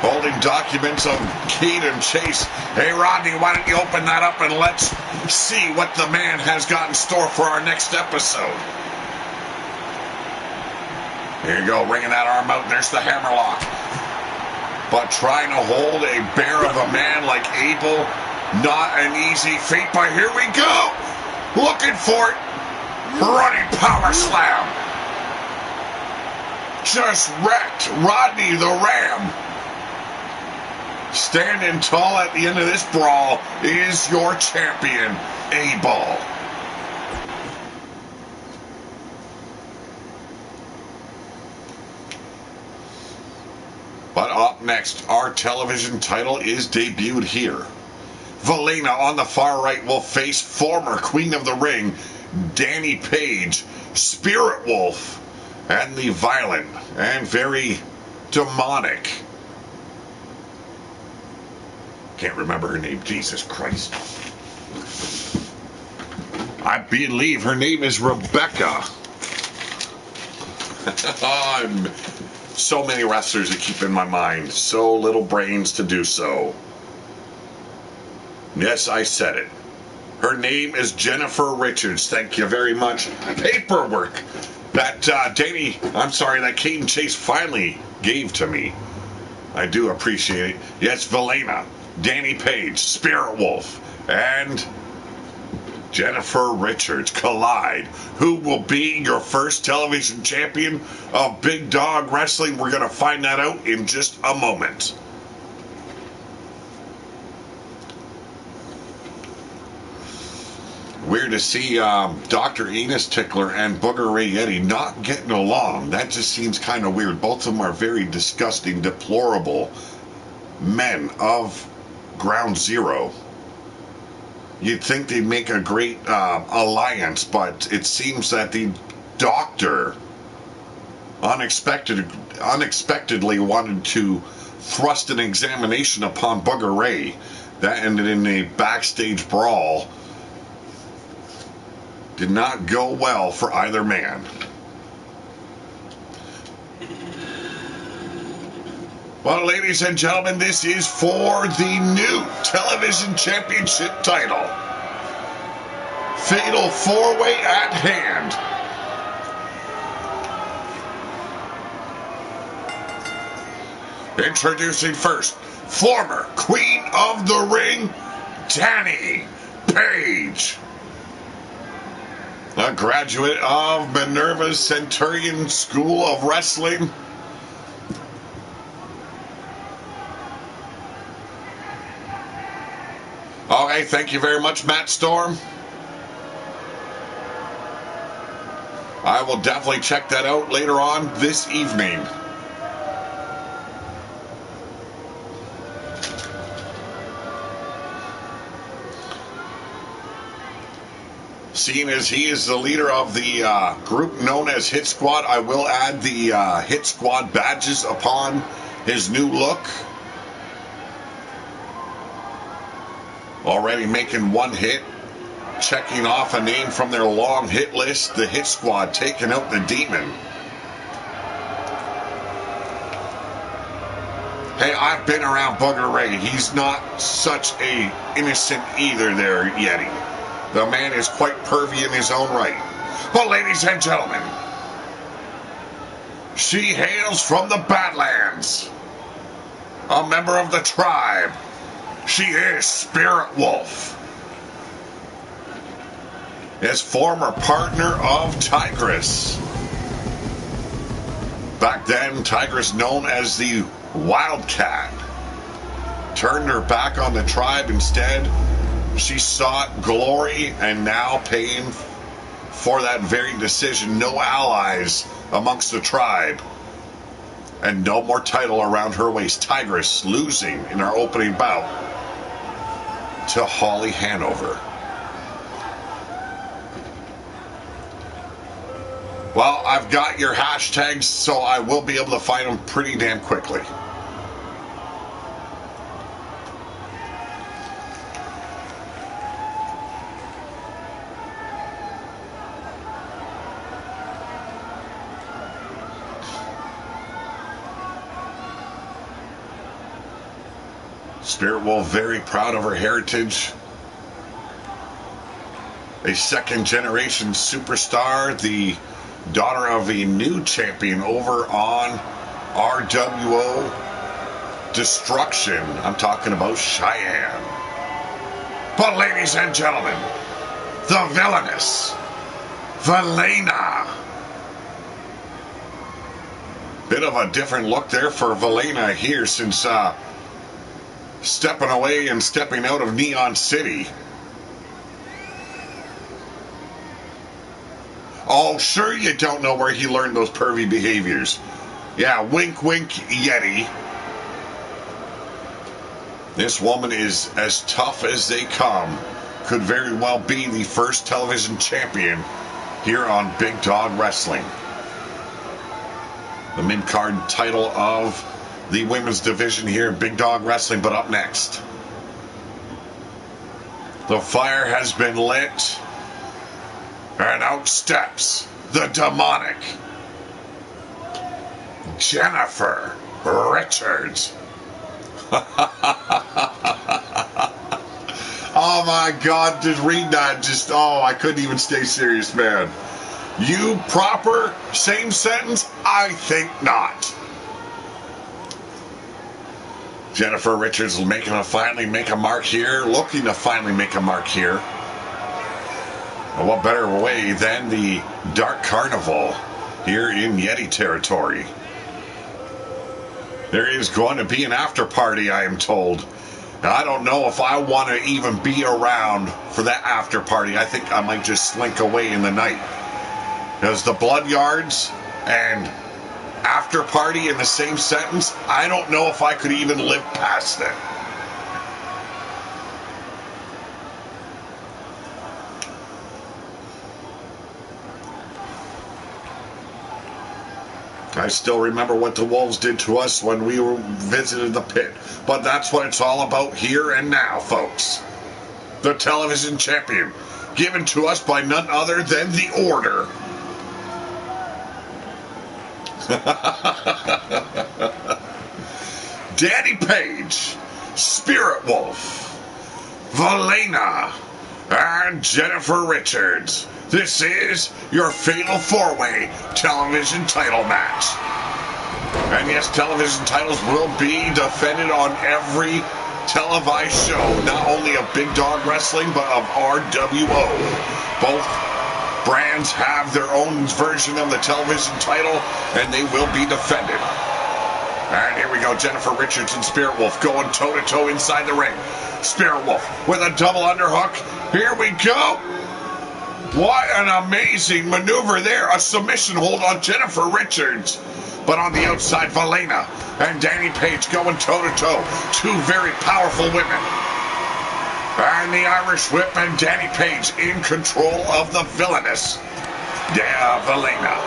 Holding documents of Caden Chase. Hey, Rodney, why don't you open that up and let's see what the man has got in store for our next episode. Here you go, ringing that arm out. There's the hammerlock. But trying to hold a bear of a man like Abel, not an easy feat. But here we go. Looking for it. Running power slam. Just wrecked Rodney the Ram. Standing tall at the end of this brawl is your champion, Abel. But up next, our television title is debuted here. VILLAINNA on the far right will face former Queen of the Ring, DANI PAIGE, Spirit Wolf, and the violent and very demonic. Can't remember her name. Jesus Christ. I believe her name is Rebecca. So many wrestlers to keep in my mind. So little brains to do so. Yes, I said it. Her name is Jennifer Richards. Thank you very much. Paperwork that that Caden Chase finally gave to me. I do appreciate it. Yes, VILLAINNA, DANI PAIGE, Spirit Wolf, and Jennifer Richards collide. Who will be your first television champion of Big Dog Wrestling? We're going to find that out in just a moment. Weird to see Dr. Anus Tickler and Booger Ray Yeti not getting along. That just seems kind of weird. Both of them are very disgusting, deplorable men of Ground Zero. You'd think they'd make a great alliance, but it seems that the doctor unexpectedly wanted to thrust an examination upon Booger Ray. That ended in a backstage brawl. Did not go well for either man. Well, ladies and gentlemen, this is for the new television championship title. Fatal four-way at hand. Introducing first, former Queen of the Ring, DANI PAIGE. A graduate of Minerva's Centurion School of Wrestling. Okay, thank you very much, Matt Storm. I will definitely check that out later on this evening. Seeing as he is the leader of the group known as Hit Squad, I will add the Hit Squad badges upon his new look. Already making one hit, checking off a name from their long hit list. The Hit Squad taking out the Demon. Hey, I've been around Booger Ray. He's not such a innocent either there, Yeti. The man is quite pervy in his own right. But ladies and gentlemen, she hails from the Badlands. A member of the tribe. She is Spirit Wolf. As former partner of TYGRESS. Back then, TYGRESS known as the Wildcat. Turned her back on the tribe instead. She sought glory and now paying for that very decision. No allies amongst the tribe. And no more title around her waist. TYGRESS losing in our opening bout to Holly Hanover. Well, I've got your hashtags, so I will be able to find them pretty damn quickly. Spirit Wolf very proud of her heritage. A second generation superstar, the daughter of a new champion over on RWO Destruction. I'm talking about Cheyenne. But ladies and gentlemen, the villainous VILLAINNA. Bit of a different look there for VILLAINNA here since stepping away and stepping out of Neon City. Oh, sure you don't know where he learned those pervy behaviors. Yeah, wink, wink, Yeti. This woman is as tough as they come. Could very well be the first television champion here on Big Dog Wrestling. The mid-card title of the women's division here in Big Dog Wrestling, but up next. The fire has been lit, and out steps the demonic Jennifer Richards. Oh my God, just read that. I couldn't even stay serious, man. You proper, same sentence? I think not. Jennifer Richards looking to finally make a mark here. And what better way than the Dark Carnival here in Yeti territory. There is going to be an after party, I am told. Now, I don't know if I want to even be around for that after party. I think I might just slink away in the night. Because the Blood Yards and after party in the same sentence, I don't know if I could even live past it. I still remember what the Wolves did to us when we visited the pit. But that's what it's all about here and now, folks. The television champion, given to us by none other than the Order. DANI PAIGE, Spirit Wolf, VILLAINNA, and Jennifer Richards. This is your Fatal 4-Way television title match. And yes, television titles will be defended on every televised show, not only of Big Dog Wrestling, but of RWO. Both brands have their own version of the television title, and they will be defended. And here we go, Jennifer Richards and Spirit Wolf going toe-to-toe inside the ring. Spirit Wolf with a double underhook. Here we go. What an amazing maneuver there. A submission hold on Jennifer Richards. But on the outside, VILLAINNA and DANI PAIGE going toe-to-toe. Two very powerful women. And the Irish Whip and Danny Paige in control of the villainous VILLAINNA.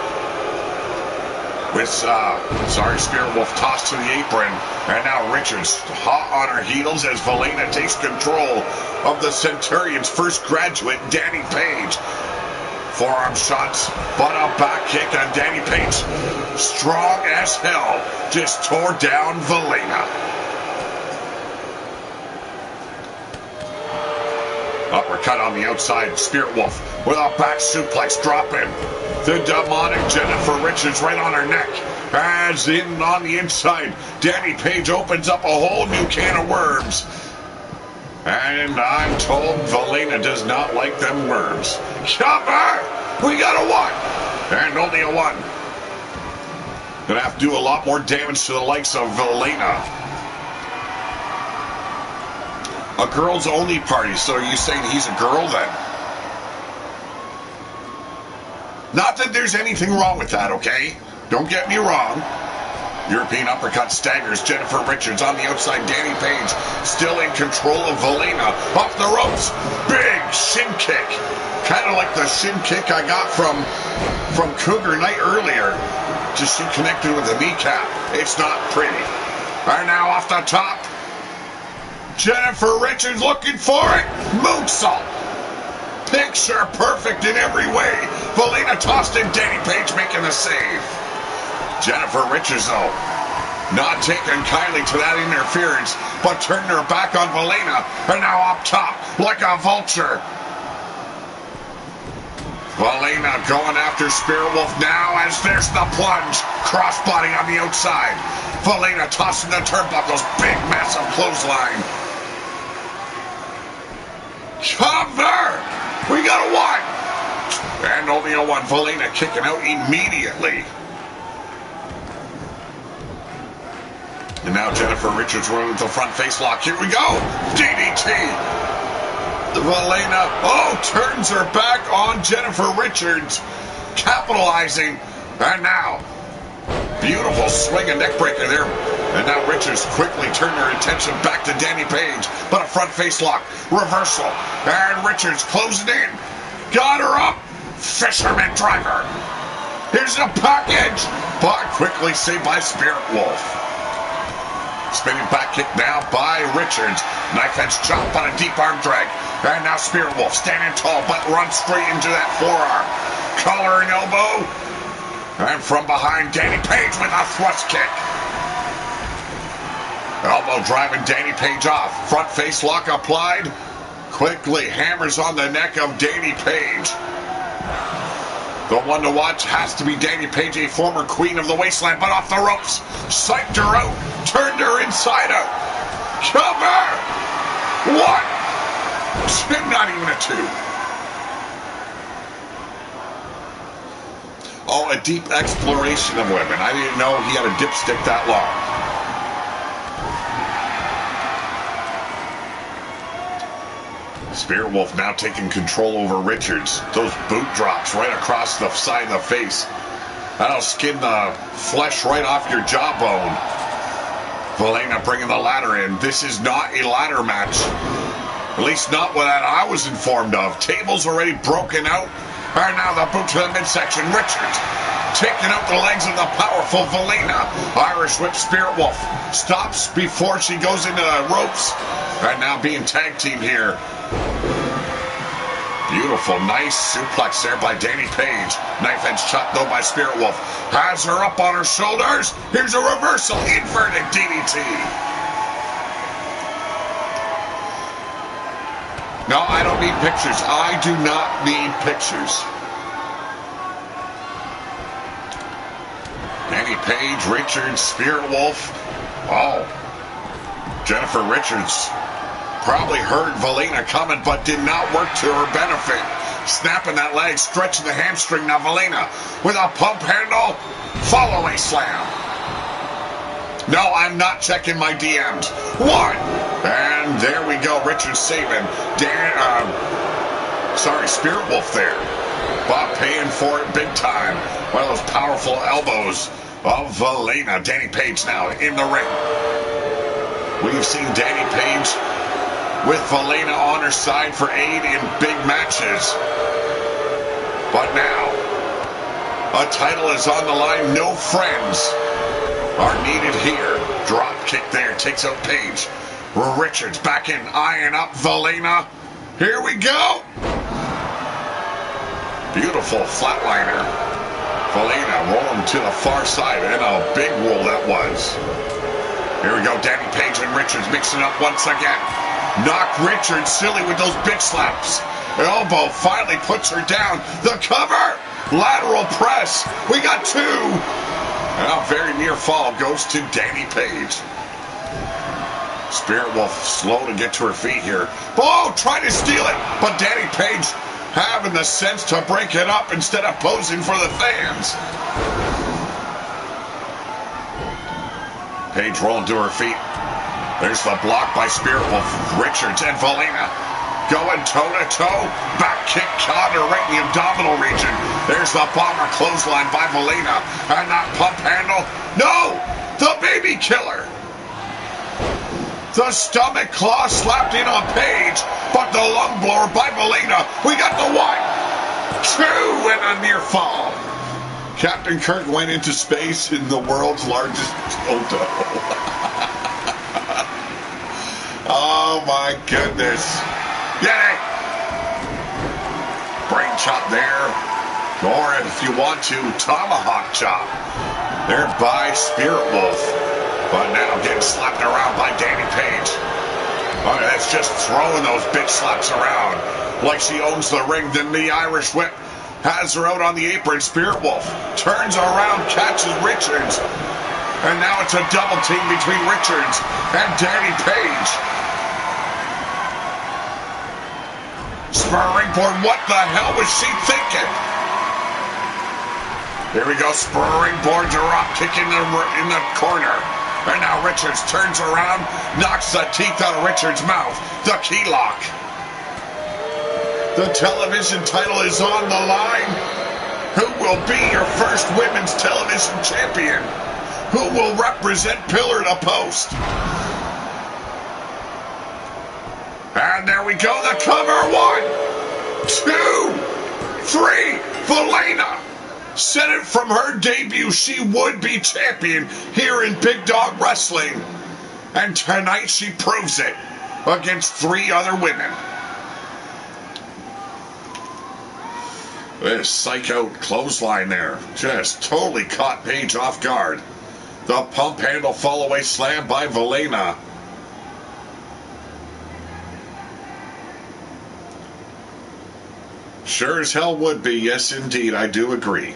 With, Spirit Wolf tossed to the apron. And now Richards hot on her heels as VILLAINNA takes control of the Centurion's first graduate, Danny Paige. Forearm shots, but a back kick on Danny Paige. Strong as hell. Just tore down VILLAINNA. Uppercut on the outside. Spirit Wolf with a back suplex dropping. The demonic Jennifer Richards right on her neck. As in on the inside, Danny Paige opens up a whole new can of worms. And I'm told VILLAINNA does not like them worms. Cover! We got a one! And only a one. Gonna have to do a lot more damage to the likes of VILLAINNA. A girls only party, so are you saying he's a girl then? Not that there's anything wrong with that, okay? Don't get me wrong. European uppercut staggers Jennifer Richards on the outside. Danny Paige still in control of VILLAINNA. Off the ropes. Big shin kick. Kind of like the shin kick I got from Cougar Knight earlier. Just she connected with the kneecap. It's not pretty. And now off the top. Jennifer Richards looking for it. Moonsault. Picture perfect in every way. VILLAINNA tossed in. Danny Paige making the save. Jennifer Richards, though, not taking kindly to that interference, but turning her back on VILLAINNA. And now up top, like a vulture. VILLAINNA going after Spirit Wolf now as there's the plunge. Crossbody on the outside. VILLAINNA tossing the turnbuckles. Big, massive clothesline. Cover! We got a one! And only a one. VILLAINNA kicking out immediately. And now Jennifer Richards running with the front face lock. Here we go! DDT! VILLAINNA, turns her back on Jennifer Richards. Capitalizing. And now, beautiful swing and neck breaker there. And now Richards quickly turned her attention back to Danny Paige. But a front face lock. Reversal. And Richards closing in. Got her up. Fisherman driver. Here's the package. But quickly saved by Spirit Wolf. Spinning back kick now by Richards. Knife edge chop on a deep arm drag. And now Spirit Wolf standing tall but runs straight into that forearm. Collar and elbow. And from behind, Danny Paige with a thrust kick. Elbow driving Danny Paige off. Front face lock applied. Quickly hammers on the neck of Danny Paige. The one to watch has to be Danny Paige, a former queen of the wasteland, but off the ropes. Psyched her out. Turned her inside out. Cover! One! Not even a two. Oh, a deep exploration of women. I didn't know he had a dipstick that long. Spirit Wolf now taking control over Richards. Those boot drops right across the side of the face. That'll skin the flesh right off your jawbone. VILLAINNA bringing the ladder in. This is not a ladder match. At least not what I was informed of. Tables already broken out. And now the boot to the midsection. Richards taking out the legs of the powerful VILLAINNA. Irish Whip Spirit Wolf stops before she goes into the ropes. And now being tag team here. Beautiful, nice suplex there by Danny Paige. Knife edge chop though by Spirit Wolf. Has her up on her shoulders. Here's a reversal, inverted DDT. No, I don't need pictures. I do not need pictures. Danny Paige, Richards, Spirit Wolf. Oh, Jennifer Richards probably heard VILLAINNA coming, but did not work to her benefit. Snapping that leg, stretching the hamstring. Now VILLAINNA with a pump handle. Follow-away slam. No, I'm not checking my DMs. One. And there we go. Richards saving. Spirit Wolf there. Bob paying for it big time. One of those powerful elbows of VILLAINNA. Danny Paige now in the ring. We've seen Danny Paige with VILLAINNA on her side for aid in big matches. But now, a title is on the line. No friends are needed here. Drop kick there, takes out PAIGE. Richards back in, eyeing up VILLAINNA. Here we go. Beautiful flatliner. VILLAINNA rolling to the far side, and a big roll that was. Here we go, DANI, PAIGE, and Richards mixing up once again. Knock Richards silly with those bitch slaps. Elbow finally puts her down. The cover. Lateral press. We got two. And a very near fall goes to DANI, PAIGE. Spirit Wolf slow to get to her feet here. Oh, trying to steal it. But DANI, PAIGE having the sense to break it up instead of posing for the fans. PAIGE rolling to her feet. There's the block by Spirit Wolf. Richards and VILLAINNA going toe-to-toe. Back kick caught her right in the abdominal region. There's the bomber clothesline by VILLAINNA. And that pump handle. No! The baby killer. The stomach claw slapped in on PAIGE. But the lung blower by VILLAINNA. We got the 1, 2, and a near fall. Captain Kirk went into space in the world's largest dildo. Oh my goodness. Yay! Brain chop there. Or if you want to, tomahawk chop. There by Spirit Wolf. But now getting slapped around by DANI, PAIGE. Oh, that's just throwing those bitch slaps around like she owns the ring. Then the Irish whip has her out on the apron. Spirit Wolf turns around, catches Richards. And now it's a double team between Richards and DANI, PAIGE. Spurring board, what the hell was she thinking? Here we go, spurring board, drop kick in the corner. And now Richards turns around, knocks the teeth out of Richards' mouth. The key lock. The television title is on the line. Who will be your first women's television champion? Who will represent pillar to post? And there we go, the cover. 1, 2, 3. VILLAINNA said it from her debut. She would be champion here in Big Dog Wrestling. And tonight she proves it against 3 other women. This psycho clothesline there just totally caught PAIGE off guard. The pump handle fall away slam by VILLAINNA. Sure as hell would be. Yes, indeed. I do agree.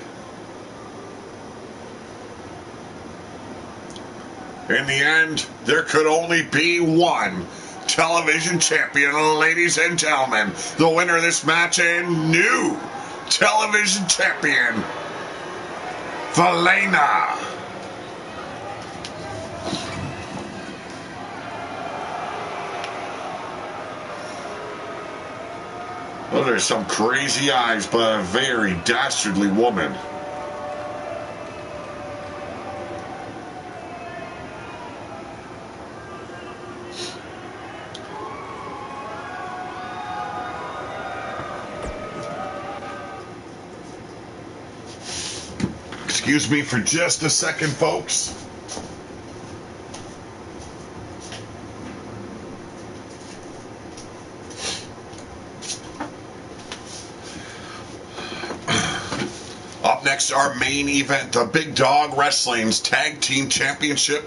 In the end, there could only be one television champion, ladies and gentlemen. The winner of this match and new television champion, VILLAINNA. Well, there's some crazy eyes, but a very dastardly woman. Excuse me for just a second, folks. Up next, our main event, the Big Dog Wrestling's Tag Team Championship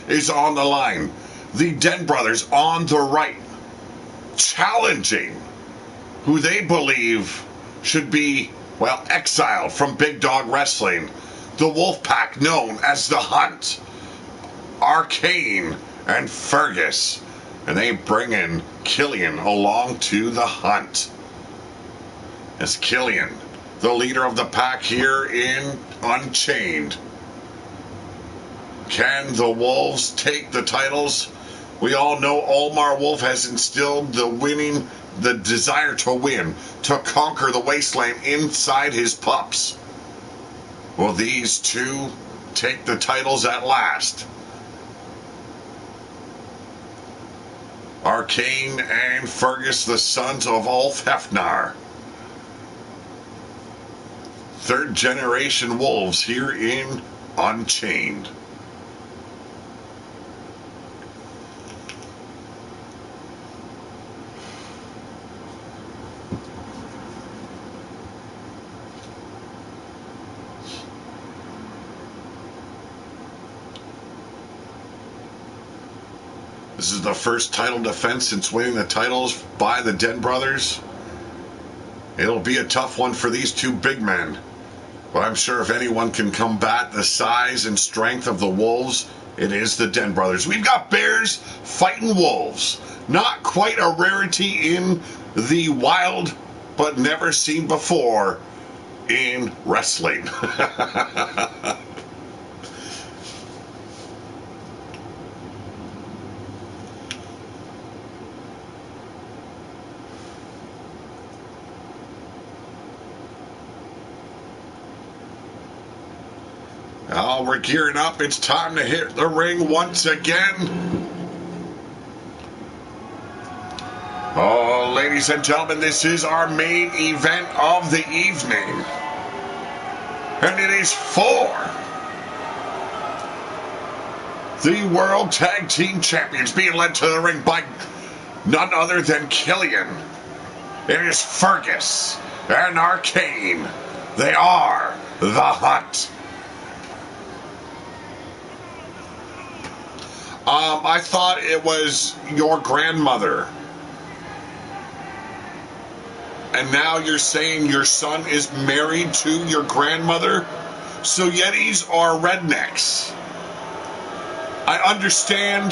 is on the line. The Den Brothers on the right, challenging who they believe should be, well, exiled from Big Dog Wrestling. The Wolfpack, known as The Hunt, Arcane, and Fergus. And they bring in Killian along to The Hunt. As Killian, the leader of the pack here in Unchained. Can the Wolves take the titles? We all know Omar Wolf has instilled the desire to win, to conquer the wasteland inside his pups. Will these two take the titles at last? Arcane and Fergus, the sons of Ulf Hefnar. Third generation wolves here in Unchained. This is the first title defense since winning the titles by the Den brothers. It'll be a tough one for these two big men. But I'm sure if anyone can combat the size and strength of the wolves, it is the Den brothers. We've got bears fighting wolves. Not quite a rarity in the wild, but never seen before in wrestling. Oh, we're gearing up. It's time to hit the ring once again. Oh, ladies and gentlemen, this is our main event of the evening. And it is for the World Tag Team Champions, being led to the ring by none other than Killian. It is Fergus and Arcane. They are the Hunt. I thought it was your grandmother. And now you're saying your son is married to your grandmother? So Yetis are rednecks. I understand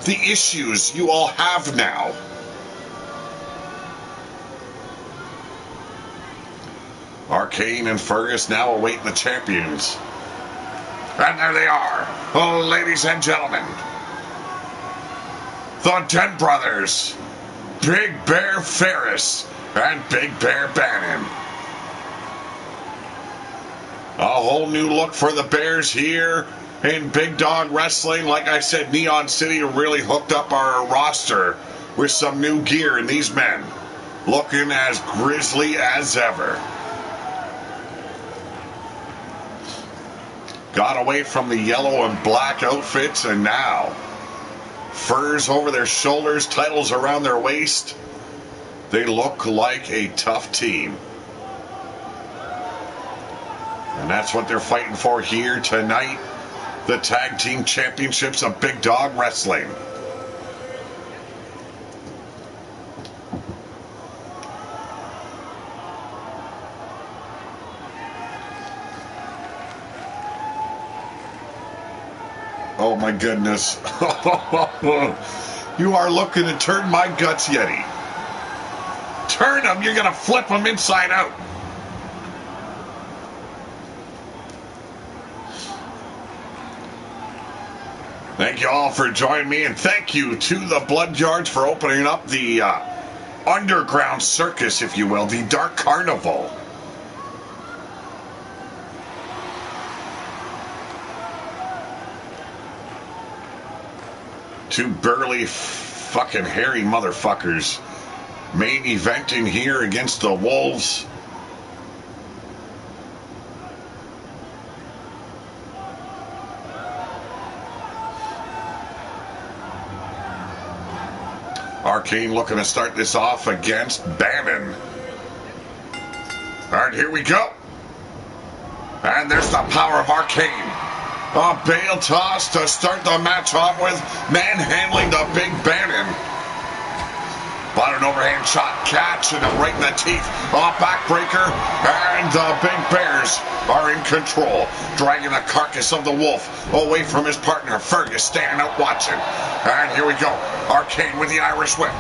the issues you all have now. Arcane and Fergus now await the champions. And there they are. Oh, ladies and gentlemen. The Den brothers. Big Bear Ferris and Big Bear Bannon. A whole new look for the Bears here in Big Dog Wrestling. Like I said, Neon City really hooked up our roster with some new gear, and these men looking as grisly as ever. Got away from the yellow and black outfits, and now furs over their shoulders, titles around their waist. They look like a tough team. And that's what they're fighting for here tonight. The Tag Team Championships of Big Dog Wrestling. Oh my goodness. You are looking to turn my guts, Yeti. Turn them, you're going to flip them inside out. Thank you all for joining me, and thank you to the Blood Yards for opening up the underground circus, if you will, the Dark Carnival. Two burly fucking hairy motherfuckers main eventing here against the Wolves. Arcane looking to start this off against Bannon. Alright, here we go. And there's the power of Arcane. A Bale toss to start the match off with, manhandling the Big Bannon. But an overhand shot, catching him right in the teeth. A backbreaker, and the Big Bears are in control, dragging the carcass of the Wolf away from his partner. Fergus standing out watching. And here we go. Arcane with the Irish whip.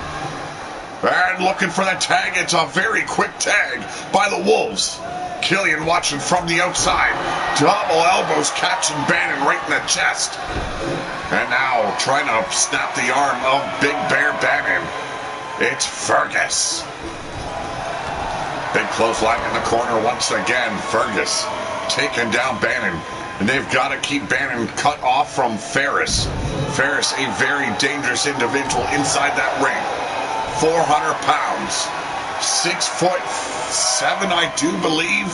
And looking for the tag. It's a very quick tag by the Wolves. Killian watching from the outside. Double elbows catching Bannon right in the chest. And now trying to snap the arm of Big Bear Bannon. It's Fergus. Big clothesline in the corner once again. Fergus taking down Bannon. And they've got to keep Bannon cut off from Ferris. Ferris, a very dangerous individual inside that ring. 400 pounds. 6'7", I do believe.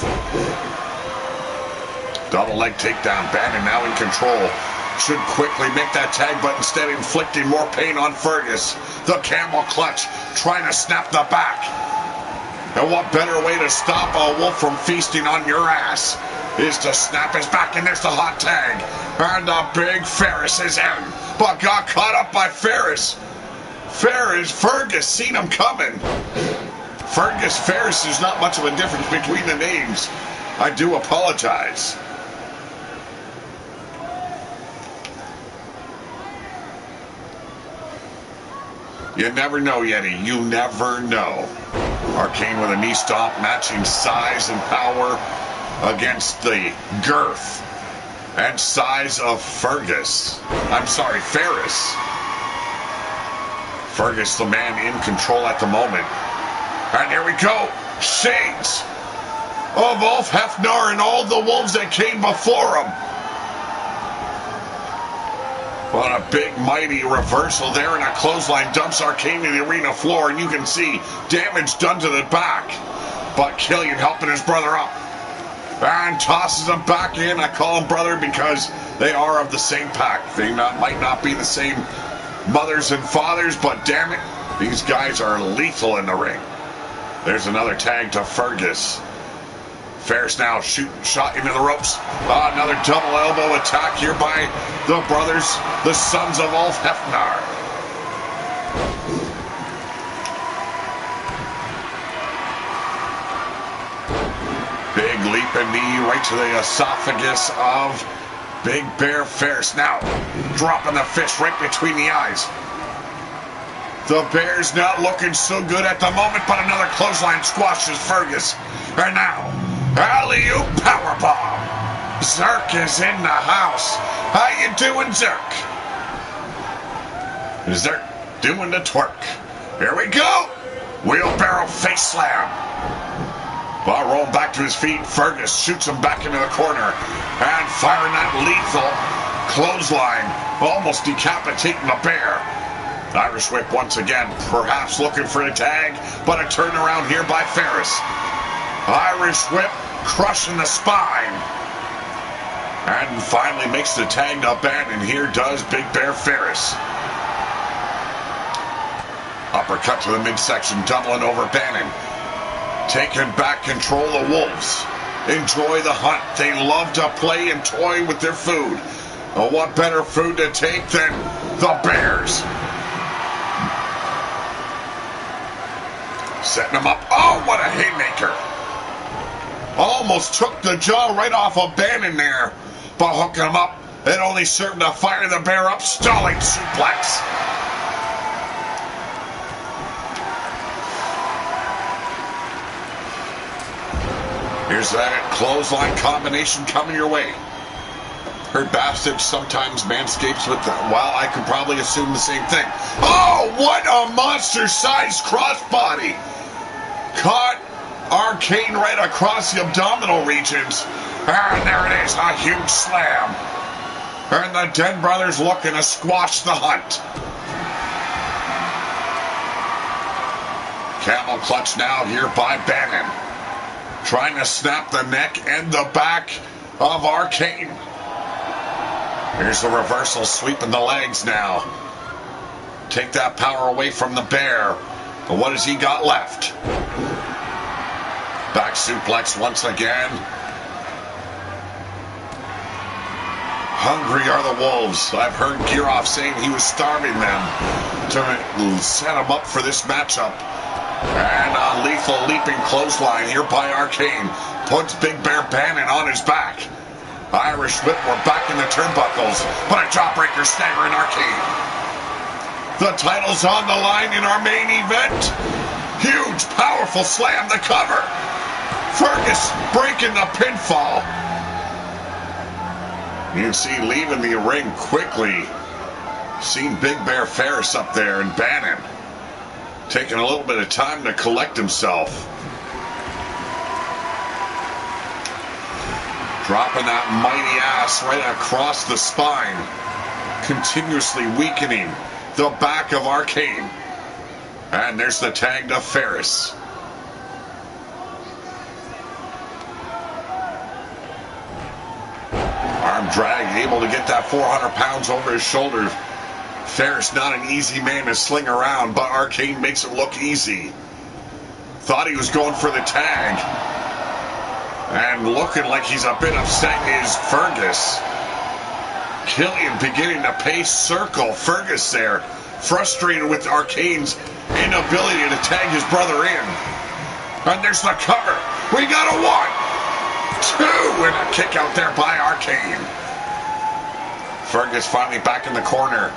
Double leg takedown. Bannon now in control. Should quickly make that tag, but instead inflicting more pain on Fergus. The camel clutch, trying to snap the back. And what better way to stop a wolf from feasting on your ass is to snap his back, and there's the hot tag. And the big Ferris is in, but got caught up by Ferris. Fergus seen him coming. Ferris, is not much of a difference between the names. I do apologize. You never know, Yeti. You never know. Arcane with a knee stomp, matching size and power against the girth and size of Ferris. Fergus, the man in control at the moment. And here we go. Shades of Ulf Hefner and all the wolves that came before him. What a big, mighty reversal there, and a clothesline dumps Arcane to the arena floor, and you can see damage done to the back. But Killian helping his brother up. And tosses him back in. I call him brother because they are of the same pack. They might not be the same mothers and fathers, but damn it, these guys are lethal in the ring. There's another tag to Fergus. Ferris now shot into the ropes. Another double elbow attack here by the brothers, the sons of Ulf Hefner. Big leap and knee right to the esophagus of Big Bear Ferris. Now dropping the fist right between the eyes. The Bear's not looking so good at the moment, but another clothesline squashes Fergus. And now, alley-oop powerbomb. Zerk is in the house. How you doing, Zerk? Zerk doing the twerk. Here we go. Wheelbarrow face slam. Ball rolling back to his feet. Fergus shoots him back into the corner. And firing that lethal clothesline. Almost decapitating the Bear. Irish whip once again. Perhaps looking for a tag. But a turnaround here by Ferris. Irish whip crushing the spine. And finally makes the tag to Bannon. Here does Big Bear Ferris. Uppercut to the midsection, doubling over Bannon. Taking back control of Wolves. Enjoy the hunt. They love to play and toy with their food. Well, what better food to take than the Bears? Setting him up. Oh, what a haymaker. Almost took the jaw right off of Bannon there. But hooking him up, it only served to fire the Bear up. Stalling suplex. Here's that clothesline combination coming your way. Heard Bastard sometimes manscapes with the, well, I could probably assume the same thing. Oh, what a monster-sized crossbody. Caught Arcane right across the abdominal regions. And there it is, a huge slam. And the Den Brothers looking to squash the hunt. Camel clutch now here by Bannon. Trying to snap the neck and the back of Arcane. Here's the reversal, sweeping the legs now. Take that power away from the Bear. But what has he got left? Back suplex once again. Hungry are the Wolves. I've heard Giroff saying he was starving them to set them up for this matchup. And a lethal leaping clothesline here by Arcane. Puts Big Bear Bannon on his back. Irish whip, we're back in the turnbuckles. But a jawbreaker staggering Arcane. The title's on the line in our main event. Huge, powerful slam, the cover. Fergus breaking the pinfall. You see leaving the ring quickly. Seen Big Bear Ferris up there and Bannon taking a little bit of time to collect himself. Dropping that mighty ass right across the spine. continuously weakening the back of Arcane. And there's the tag to Ferris. Arm drag, able to get that 400 pounds over his shoulder. Ferris not an easy man to sling around, but Arcane makes it look easy. Thought he was going for the tag. And looking like he's a bit upset is Fergus. Killian beginning to pace circle Fergus there. Frustrated with Arcane's inability to tag his brother in. And there's the cover. We got a 1, 2, and a kick out there by Arcane. Fergus finally back in the corner.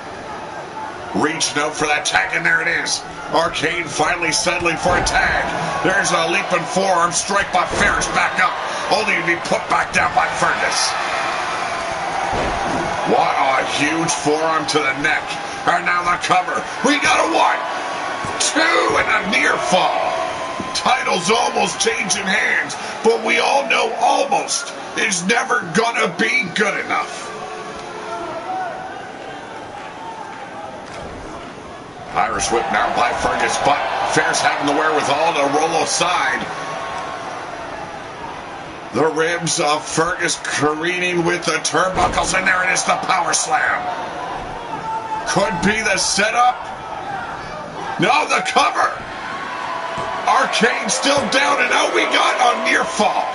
Reaching out for that tag, and there it is. Arcane finally settling for a tag. There's a leaping forearm strike by Ferris, back up, only to be put back down by Fergus. What a huge forearm to the neck. And now the cover. We got a 1, 2, and a near fall. Title's almost changing hands, but we all know almost is never gonna be good enough. Irish whip now by Fergus, but Ferris having the wherewithal to roll aside. The ribs of Fergus careening with the turnbuckles, and there it is, the power slam. Could be the setup. No, the cover. Arcane still down and out. We got a near fall.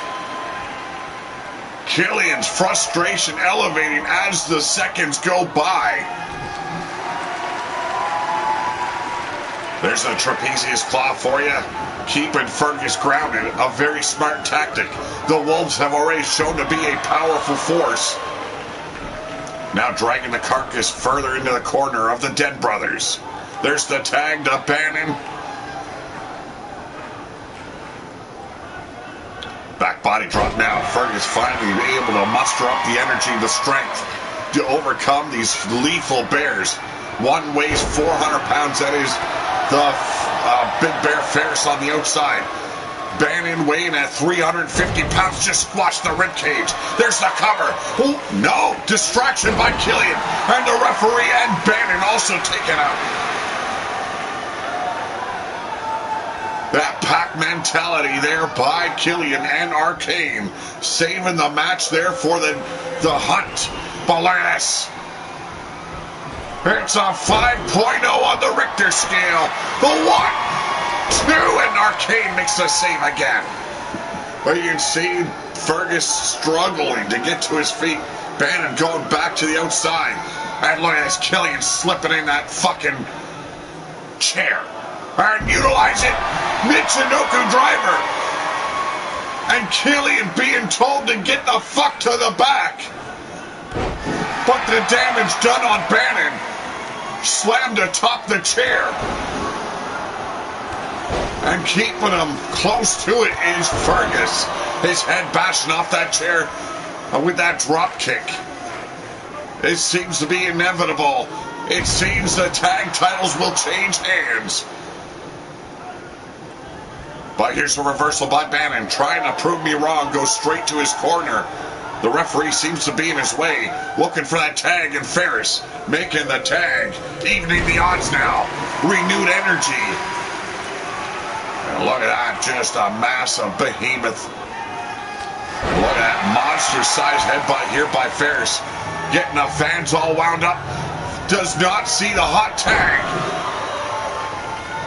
Killian's frustration elevating as the seconds go by. There's a trapezius claw for you, keeping Fergus grounded, a very smart tactic. The Wolves have already shown to be a powerful force. Now dragging the carcass further into the corner of the Dead Brothers. There's the tag to Bannon. Back body drop now. Fergus finally able to muster up the energy, the strength to overcome these lethal bears. One weighs 400 pounds, that is the Big Bear Ferris on the outside. Bannon weighing at 350 pounds, just squashed the ribcage. There's the cover. Oh, no, distraction by Killian. And the referee and Bannon also taken out. That pack mentality there by Killian and Arcane, saving the match there for the hunt. But look at this. It's a 5.0 on the Richter scale. The 1, 2, and Arcane makes the save again. But you can see Fergus struggling to get to his feet. Bannon going back to the outside. And look at this, Killian slipping in that fucking chair. And utilize it. Michinoku driver. And Killian being told to get the fuck to the back. But the damage done on Bannon. Slammed atop the chair. And keeping him close to it is Fergus. His head bashing off that chair with that drop kick. It seems to be inevitable. It seems the tag titles will change hands. But here's a reversal by Bannon, trying to prove me wrong, goes straight to his corner. The referee seems to be in his way, looking for that tag, and Ferris making the tag, evening the odds now. Renewed energy. And look at that, just a massive behemoth. Look at that monster-sized headbutt here by Ferris. Getting the fans all wound up. Does not see the hot tag.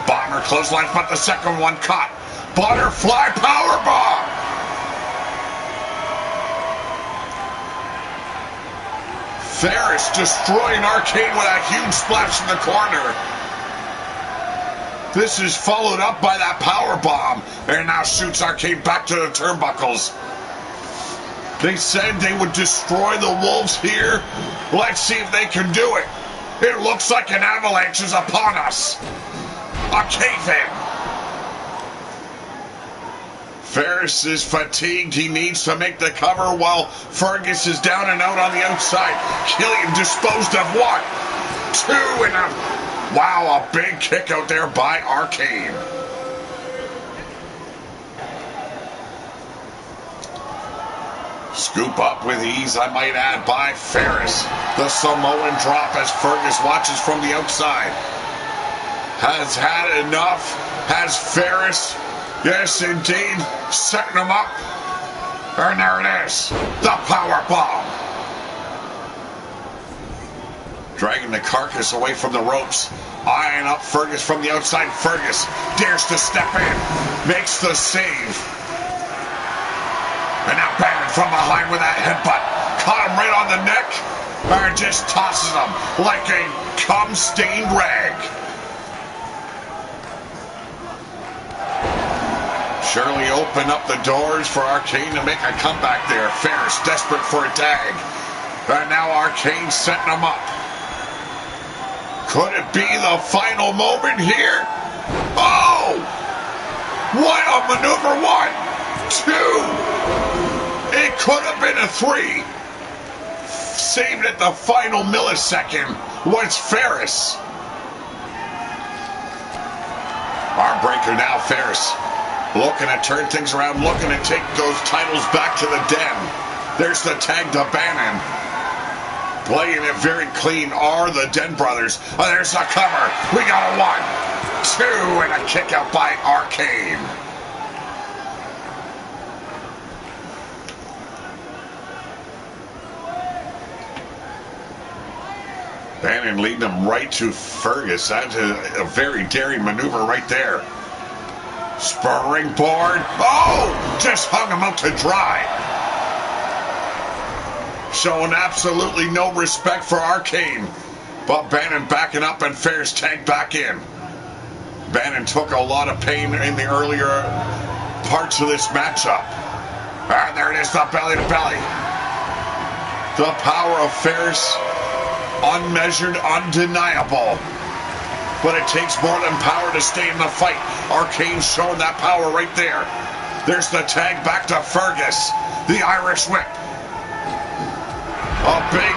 Bomber clothesline, but the second one caught. Butterfly powerbomb. Ferris destroying Arcane with a huge splash in the corner. This is followed up by that powerbomb, and now shoots Arcane back to the turnbuckles. They said they would destroy the Wolves here. Let's see if they can do it. It looks like an avalanche is upon us. A cave-in. Ferris is fatigued. He needs to make the cover while Fergus is down and out on the outside. Killian disposed of 1, 2, and a... Wow, a big kick out there by Arcane. Scoop up with ease, I might add, by Ferris. The Samoan drop as Fergus watches from the outside. Has had enough. Has Ferris. Yes, indeed. Setting him up. And there it is. The power bomb. Dragging the carcass away from the ropes. Eyeing up Fergus from the outside. Fergus dares to step in. Makes the save. And now Bannon from behind with that headbutt. Caught him right on the neck. And just tosses him like a cum-stained rag. Surely open up the doors for Arcane to make a comeback there. Ferris desperate for a tag. And now Arcane setting him up. Could it be the final moment here? Oh! What a maneuver! 1, 2. It could have been a 3. Saved at the final millisecond was Ferris. Arm breaker now, Ferris. Looking to turn things around, looking to take those titles back to the den. There's the tag to Bannon. Playing it very clean are the Den brothers. Oh, there's the cover. We got a 1, 2, and a kick out by Arcane. Bannon leading him right to Fergus. That's a very daring maneuver right there. Springboard. Oh! Just hung him out to dry. Showing absolutely no respect for Arcane. But Bannon backing up and Ferris tagged back in. Bannon took a lot of pain in the earlier parts of this matchup. And there it is, the belly to belly. The power of Ferris, unmeasured, undeniable. But it takes more than power to stay in the fight. Arcane showing that power right there. There's the tag back to Fergus. The Irish whip. A big,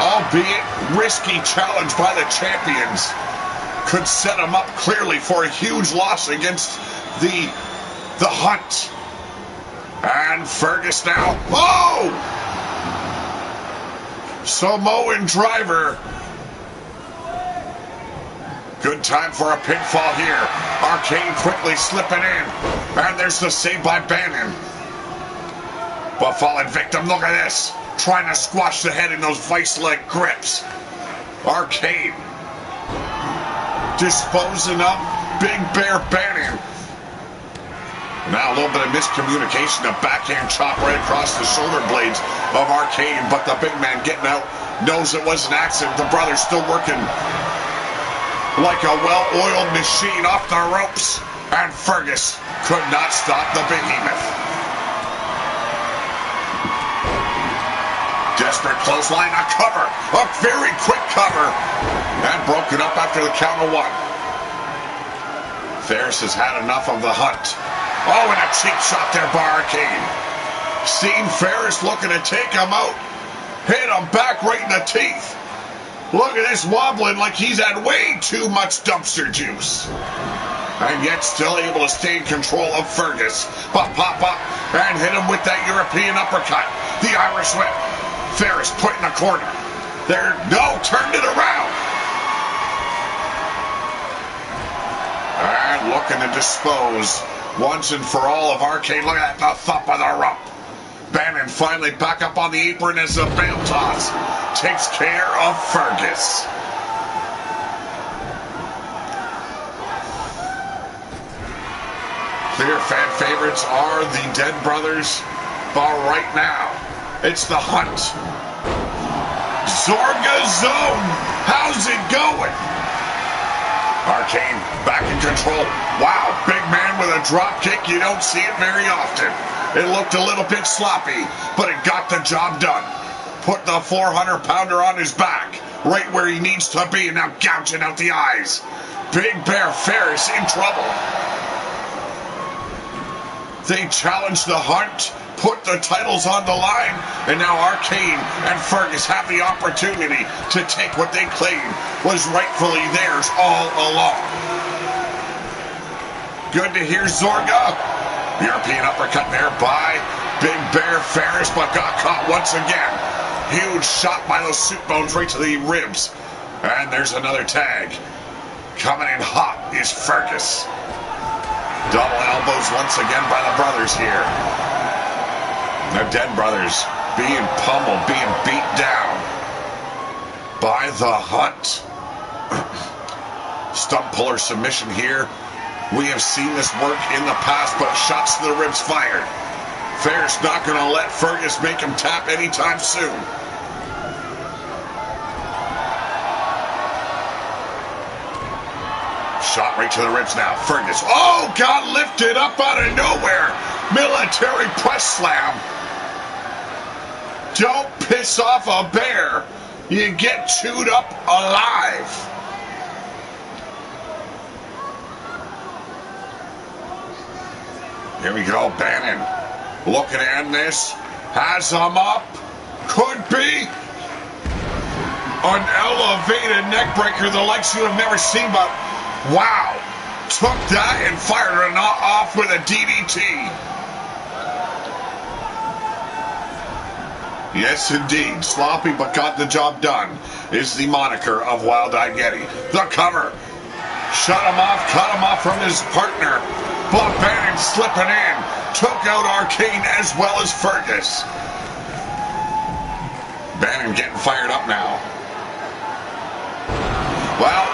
albeit risky challenge by the champions. Could set him up clearly for a huge loss against the Hunt. And Fergus now. Oh! Samoan driver. Good time for a pinfall here. Arcane quickly slipping in. And there's the save by Bannon. But fallen victim, look at this. Trying to squash the head in those vice-like grips. Arcane. Disposing of Big Bear Bannon. Now a little bit of miscommunication. A backhand chop right across the shoulder blades of Arcane. But the big man getting out knows it was an accident. The brother's still working like a well-oiled machine off the ropes. And Fergus could not stop the behemoth. Desperate clothesline, a cover. A very quick cover. And broken up after the count of 1. Ferris has had enough of the Hunt. Oh, and a cheap shot there by Arcane. Seen Ferris looking to take him out. Hit him back right in the teeth. Look at this wobbling like he's had way too much dumpster juice. And yet still able to stay in control of Fergus. Pop up and hit him with that European uppercut. The Irish whip. Ferris put in a corner. There, no, turned it around. And looking to dispose once and for all of Arcane. Look at that, the thump of the rump. Bannon finally back up on the apron as the bell toss takes care of Fergus. Clear fan favorites are the Dead Brothers, but right now it's the Hunt. Zorga Zone, how's it going? Arcane back in control. Wow, big man with a drop kick. You don't see it very often. It looked a little bit sloppy, but it got the job done. Put the 400-pounder on his back, right where he needs to be, and now gouging out the eyes. Big Bear Ferris in trouble. They challenged the Hunt, put the titles on the line, and now Arcane and Fergus have the opportunity to take what they claim was rightfully theirs all along. Good to hear Zorga. European uppercut there by Big Bear Ferris, but got caught once again. Huge shot by those suit bones right to the ribs. And there's another tag. Coming in hot is Circus. Double elbows once again by the brothers here. The Dead Brothers being pummeled, being beat down by the Hunt. Stump puller submission here. We have seen this work in the past, but shots to the ribs fired. Ferris not going to let Fergus make him tap anytime soon. Shot right to the ribs now. Fergus. Oh, got lifted up out of nowhere. Military press slam. Don't piss off a bear. You get chewed up alive. Here we go, Bannon. Looking to end this. Has him up. Could be an elevated neck breaker, the likes you have never seen, but wow. Took that and fired it off with a DDT. Yes, indeed. Sloppy but got the job done is the moniker of Wild-Eyed Yeti. The cover. Shut him off, cut him off from his partner. But Bannon slipping in. Took out Arcane as well as Fergus. Bannon getting fired up now. Well,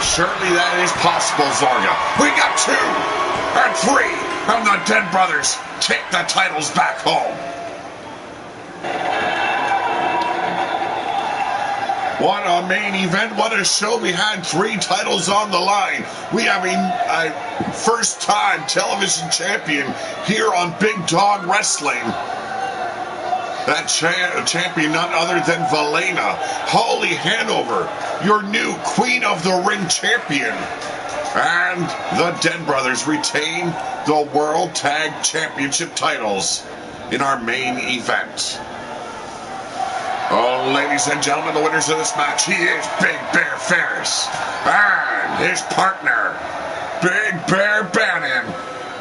surely that is possible, Zorga. We got 2 and 3, and the Dead Brothers take the titles back home. What a main event, what a show. We had 3 titles on the line. We have a first-time television champion here on Big Dawg Wrestling. That champion, none other than VILLAINNA. Holly Hanover, your new Queen of the Ring champion. And the Dead Brothers retain the World Tag Championship titles in our main event. Oh, ladies and gentlemen, the winners of this match, he is Big Bear Ferris and his partner, Big Bear Bannon.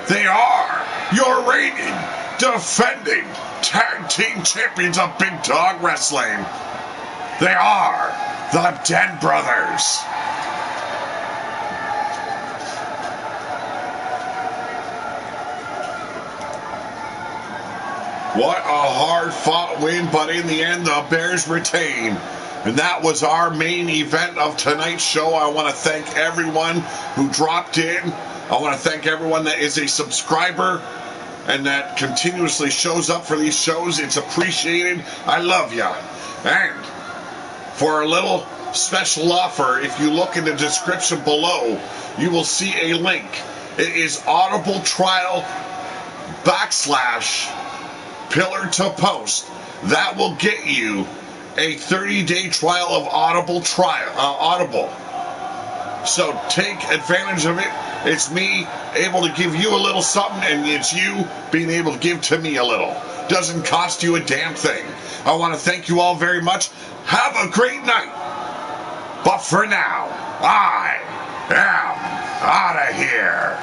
They are your reigning, defending tag team champions of Big Dawg Wrestling. They are the Dead Brothers. What a hard-fought win, but in the end, the Bears retain. And that was our main event of tonight's show. I want to thank everyone who dropped in. I want to thank everyone that is a subscriber and that continuously shows up for these shows. It's appreciated. I love ya. And for a little special offer, if you look in the description below, you will see a link. It is Audible Trial / Pillar to Post. That will get you a 30-day trial of Audible. So take advantage of it. It's me able to give you a little something, and it's you being able to give to me a little. Doesn't cost you a damn thing. I want to thank you all very much. Have a great night. But for now, I am out of here.